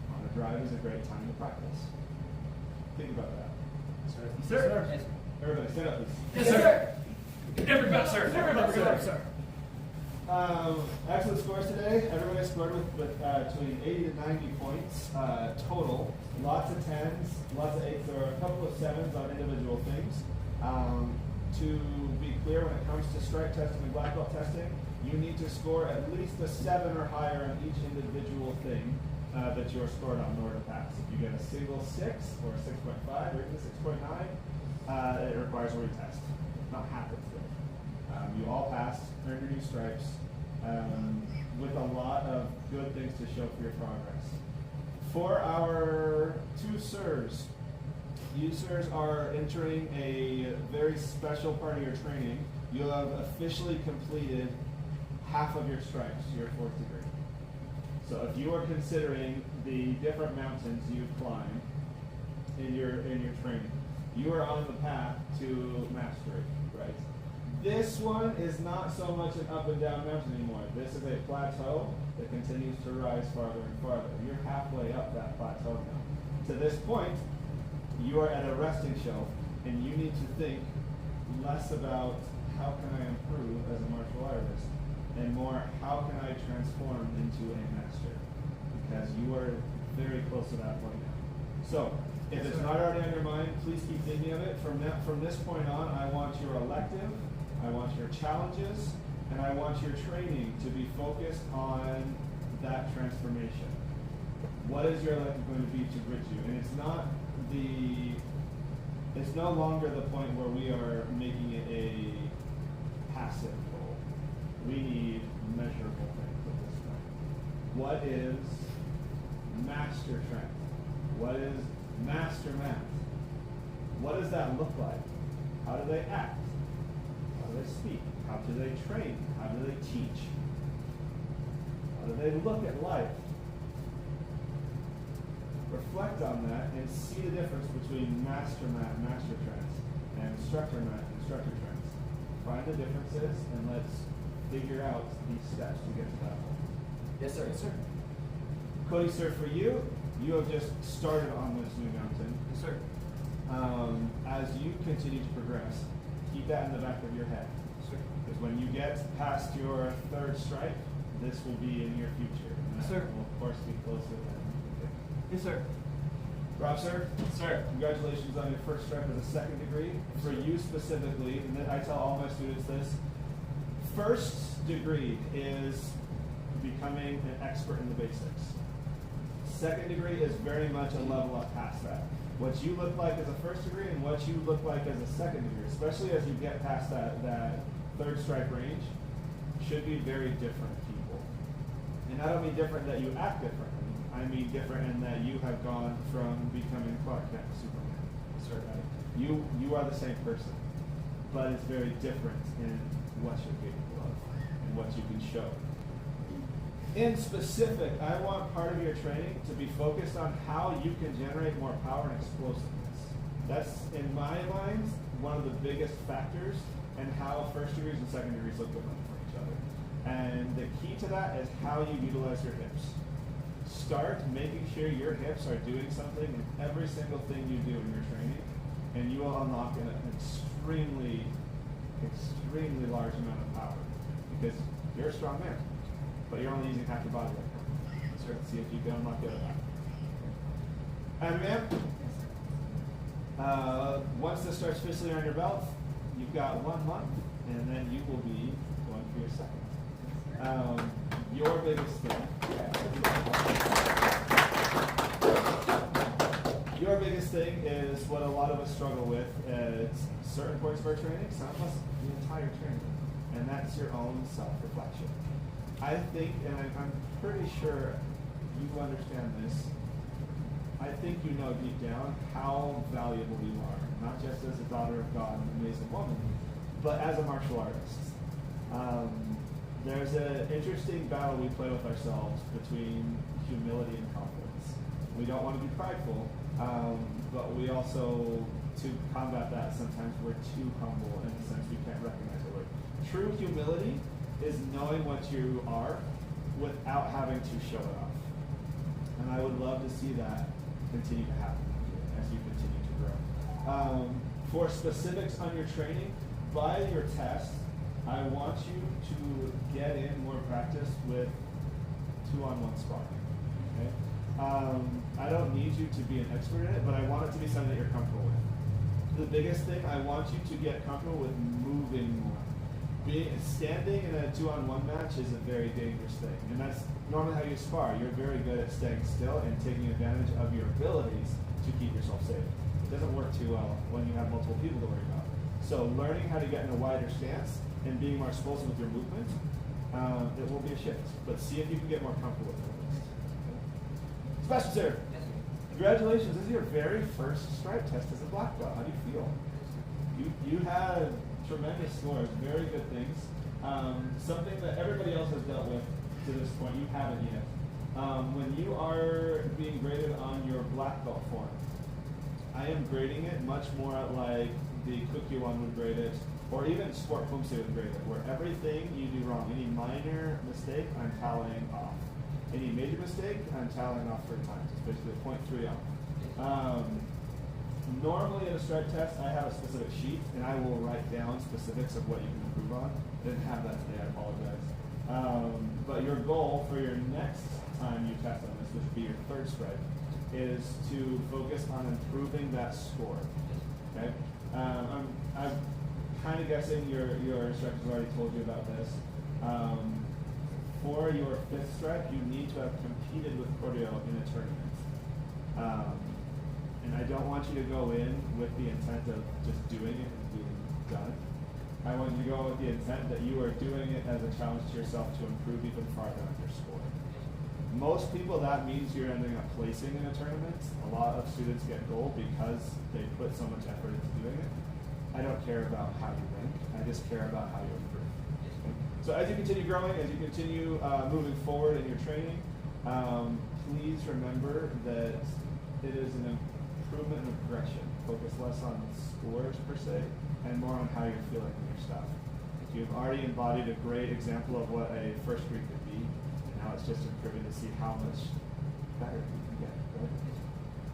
On a drive is a great time to practice. Think about that. Sir. Yes. Everybody, stand up, please. Yes, sir. Everybody, sir. Everybody, sir. Excellent scores today. Everybody scored with between 80 to 90 points total. Lots of 10s, lots of 8s. There were a couple of 7s on individual things. to be clear, when it comes to stripe testing and black belt testing, you need to score at least a 7 or higher on each individual thing that you're scored on in order to pass. If you get a single 6 or a 6.5 or even a 6.9, it requires a retest. It's not happens though. You all passed, earned your new stripes, with a lot of good things to show for your progress. For our 2 sirs, you sirs are entering a very special part of your training. You have officially completed half of your stripes, your 4th degree. So if you are considering the different mountains you climb in your training, you are on the path to mastery, right? This one is not so much an up and down mountain anymore. This is a plateau that continues to rise farther and farther. You're halfway up that plateau now. To this point, you are at a resting shelf, and you need to think less about how can I improve as a martial artist, and more how can I transform into a master, because you are very close to that point now. So, if it's not already on your mind, please keep thinking of it. From this point on, I want your elective, I want your challenges, and I want your training to be focused on that transformation. What is your elective going to be to grit you? And it's no longer the point where we are making it a passive goal. We need measurable things at this point. What is master strength? What is master math? What does that look like? How do they act? How do they speak? How do they train? How do they teach? How do they look at life? Reflect on that and see the difference between master math, master trends, and instructor math, instructor trends. Find the differences and let's figure out these steps to get to that point. Yes, sir. Yes, sir. Cody, sir, for you, you have just started on this new mountain. Yes, sir. As you continue to progress, keep that in the back of your head. Yes, sir. Because when you get past your 3rd stripe, this will be in your future. And that Yes, sir. will, of course, be close to it. Yes, sir. Rob, sir? Sir. Congratulations on your 1st stripe as a 2nd degree. For you specifically, and I tell all my students this, 1st degree is becoming an expert in the basics. 2nd degree is very much a level up past that. What you look like as a 1st degree and what you look like as a 2nd degree, especially as you get past that 3rd stripe range, should be very different people. And I don't mean different that you act differently. I mean different in that you have gone from becoming Clark Kent to Superman. Right? You are the same person, but it's very different in what you're capable of and what you can show. In specific, I want part of your training to be focused on how you can generate more power and explosiveness. That's, in my mind, one of the biggest factors in how 1st degrees and 2nd degrees look different for each other. And the key to that is how you utilize your hips. Start making sure your hips are doing something in every single thing you do in your training, and you will unlock an extremely large amount of power, because you're a strong man, but you're only using half your body right now. Start to see if you can unlock the other half. And ma'am, once this starts officially on your belt, you've got 1 month, and then you will be going for your 2nd. Your biggest thing. Your biggest thing is what a lot of us struggle with at certain points of our training, some of us the entire training, and that's your own self-reflection. I think, and I'm pretty sure you understand this, I think you know deep down how valuable you are, not just as a daughter of God and an amazing woman, but as a martial artist. There's an interesting battle we play with ourselves between humility and confidence. We don't want to be prideful, but we also, to combat that, sometimes we're too humble in the sense we can't recognize it. True humility is knowing what you are without having to show it off. And I would love to see that continue to happen as you continue to grow. For specifics on your training, by your test, I want you to get in more practice with 2-on-1 sparring. Okay? I don't need you to be an expert in it, but I want it to be something that you're comfortable with. the biggest thing, I want you to get comfortable with moving more. Standing in a 2-on-1 match is a very dangerous thing, and that's normally how you spar. You're very good at staying still and taking advantage of your abilities to keep yourself safe. It doesn't work too well when you have multiple people to worry about. So learning how to get in a wider stance and being more explosive with your movement, it will be a shift. But see if you can get more comfortable with it. Sebastian, sir. Congratulations, this is your very first stripe test as a black belt. How do you feel? You had tremendous scores, very good things. Something that everybody else has dealt with to this point, you haven't yet. When you are being graded on your black belt form, I am grading it much more like the Cookie one would grade it, or even Sport Pumse would grade it, where everything you do wrong, any minor mistake, I'm tallying off. Any major mistake, I'm tallying off 3 times. It's basically a 0.30. Normally in a stripe test, I have a specific sheet, and I will write down specifics of what you can improve on. Didn't have that today, I apologize. But your goal for your next time you test on this, which would be your 3rd stripe, is to focus on improving that score. Okay? I'm kind of guessing your instructors already told you about this. For your 5th stripe, you need to have competed with Cordeo in a tournament. And I don't want you to go in with the intent of just doing it and being done. I want you to go with the intent that you are doing it as a challenge to yourself to improve even farther on your score. Most people, that means you're ending up placing in a tournament. A lot of students get gold because they put so much effort into doing it. I don't care about how you rank. I just care about how you improve. So as you continue growing, as you continue moving forward in your training, please remember that it is an improvement and a progression. Focus less on scores per se, and more on how you're feeling in your stuff. You've already embodied a great example of what a first grade could be, and now it's just improving to see how much better you can get. Right?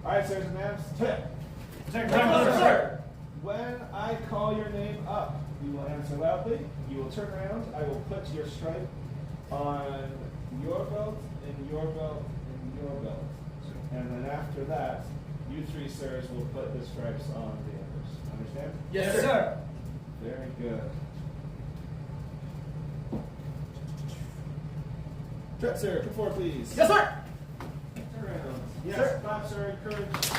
All right, sirs and ma'ams, tip. Sir. When I call your name up, you will answer loudly. You will turn around. I will put your stripe on your belt, and your belt, and your belt. And then after that, you 3 sirs will put the stripes on the others. Understand? Yes, sir. Very good. Trip, sir. Come forward, please. Yes, sir. Turn around. Yes, Sir. clap, sir. Encourage. I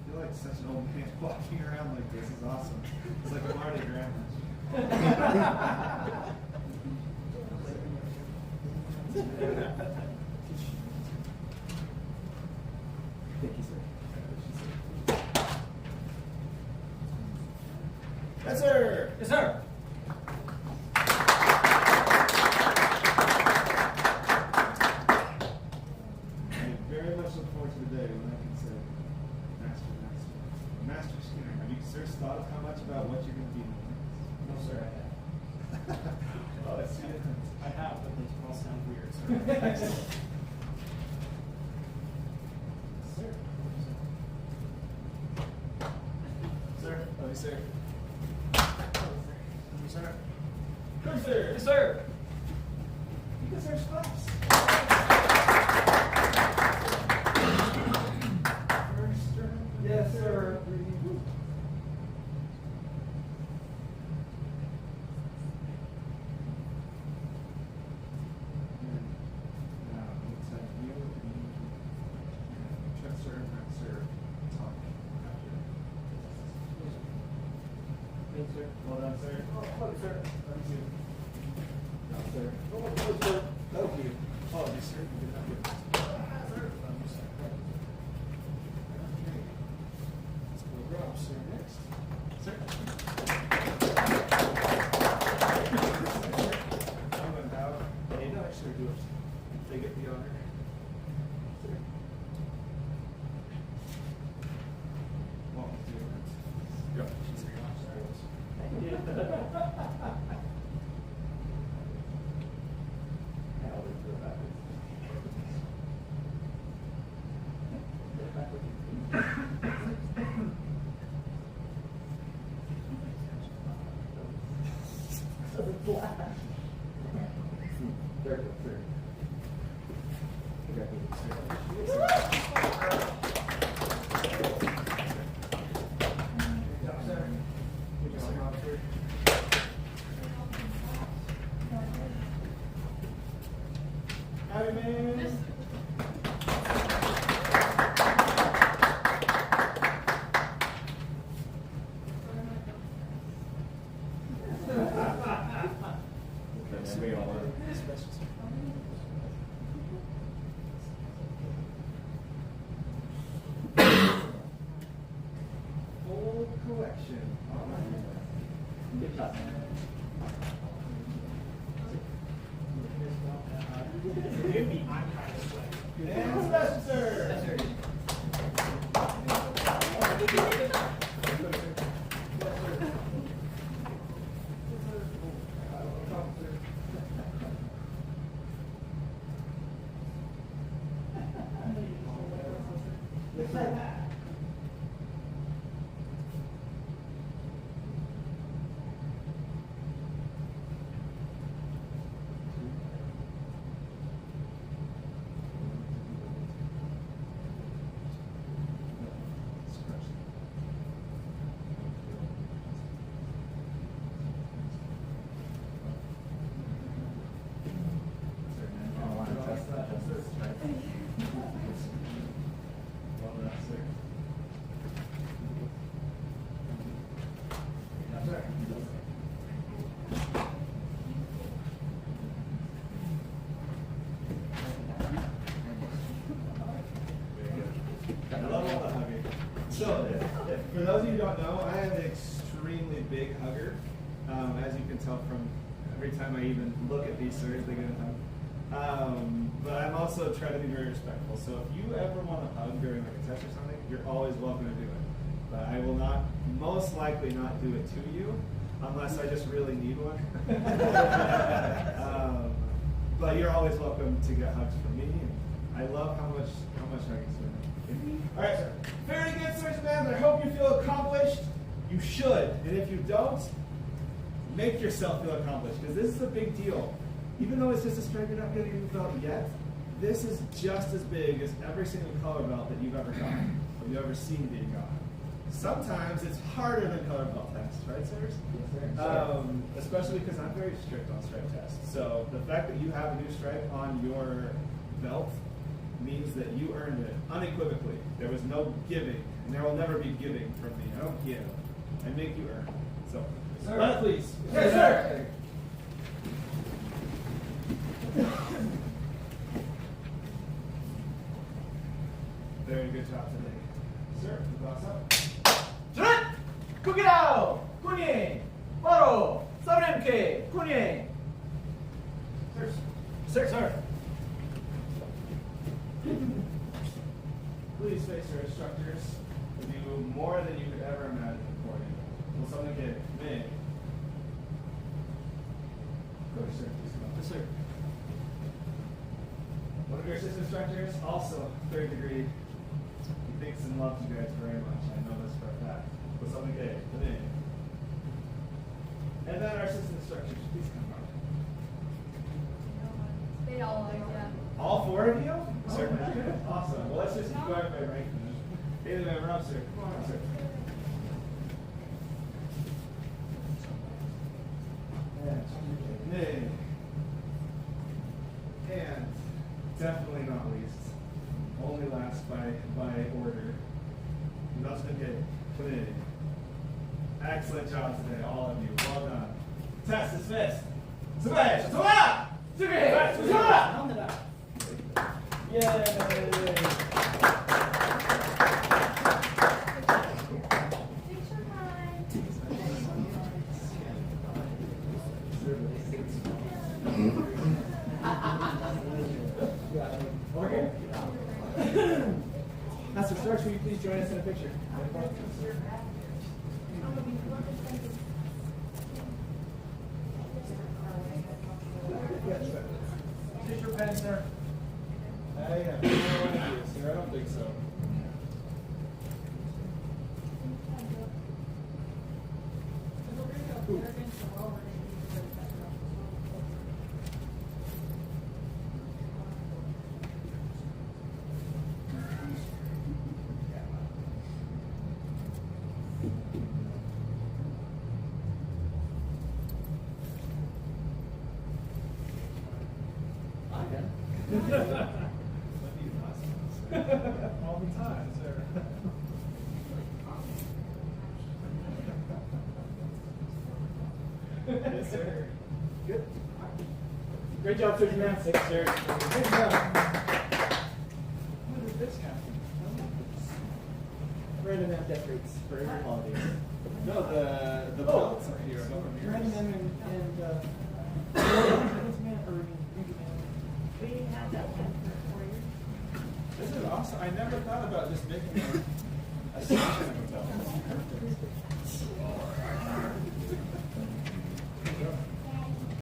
feel like such an old man walking around like this is awesome. It's like a Mardi Gras. Thank you, sir. Yes, sir. Yes, sir. I very much look forward to the day when I can say, Master Skinner. Have you, sir, thought of how much about what you're going to be doing? No, sir, I have. Oh, I see it. I have, but they all sound weird, sir. Excellent. Sir. Sir. Oh, yes, sir. Yes, sir. Good, sir. Yes, sir. You deserve claps. First round. Yes, sir. Now, looks like you and Trent, sir, and Matt, sir, talk after. Thank you, sir. Well done, sir. Oh, sir. Thank you. No, sir. Sir. Thank you. Apologies, sir. You did not get this. Let's go Rob, sir, next. Sir. I'm going to bow. No, actually, do it. They get the honor. Sir. Welcome to your event. Go. Thank you. I'll leave it back. Very good, sir. Okay. Happy man. Full collection. All right. Good job. And Spencer. So, for those of you who don't know, I am an extremely big hugger. As you can tell from every time I even look at these sirs, they get a hug. But I'm also trying to be very respectful. So if you ever want to hug during like a test or something, you're always welcome to do it. But I will not, most likely not do it to you, unless I just really need one. But you're always welcome to get hugs from me. I love how much hugging sir. All right, sir. Very good, sirs and ma'ams. I hope you feel accomplished. You should. And if you don't, make yourself feel accomplished, because this is a big deal. Even though it's just a stripe, you're not getting a belt yet. This is just as big as every single color belt that you've ever gotten, or you've ever seen being gotten. Sometimes it's harder than color belt tests, right, sirs? Yes, sir. Especially because I'm very strict on stripe tests. So the fact that you have a new stripe on your belt means that you earned it unequivocally. There was no giving, and there will never be giving from me. I don't give. I make you earn. So, run it, please. Yes, sir. Very good job today. Sir, glass up. Cut! Kukidao! Kunye! Baro! Sabrimke! Kunye! Sirs. Sir, sir. Please face your instructors to do more than you could ever imagine for you. Will someone get me? Go, sir. Please come up. Yes, sir. One of your assistant instructors, also third degree. He thinks and loves you guys very much. I know this for a fact. Will someone get me? And then our assistant instructors, please come up. They all like that. All four of you? Certainly. Good. Awesome. Well, let's just go ahead and rank them. Hey, the member up, sir. Come on up, sir. And definitely not least, only last by order. That's been good. Excellent job today, all of you. Well done. Test dismissed. Smash! Smash! Smash! Yay! Picture time. Okay. Master Starks, will you please join us in a picture? Is this your pen, sir? I have no idea, sir. I don't think so. All the time, sir. Yes, sir. Good. Great job, Coach Man. Thanks, sir. Good job. What is this happening? Random app decorates for every holiday. No, the belts are here. Random and We had that one for 4 years. this is awesome. I never thought about just making a section of a belt.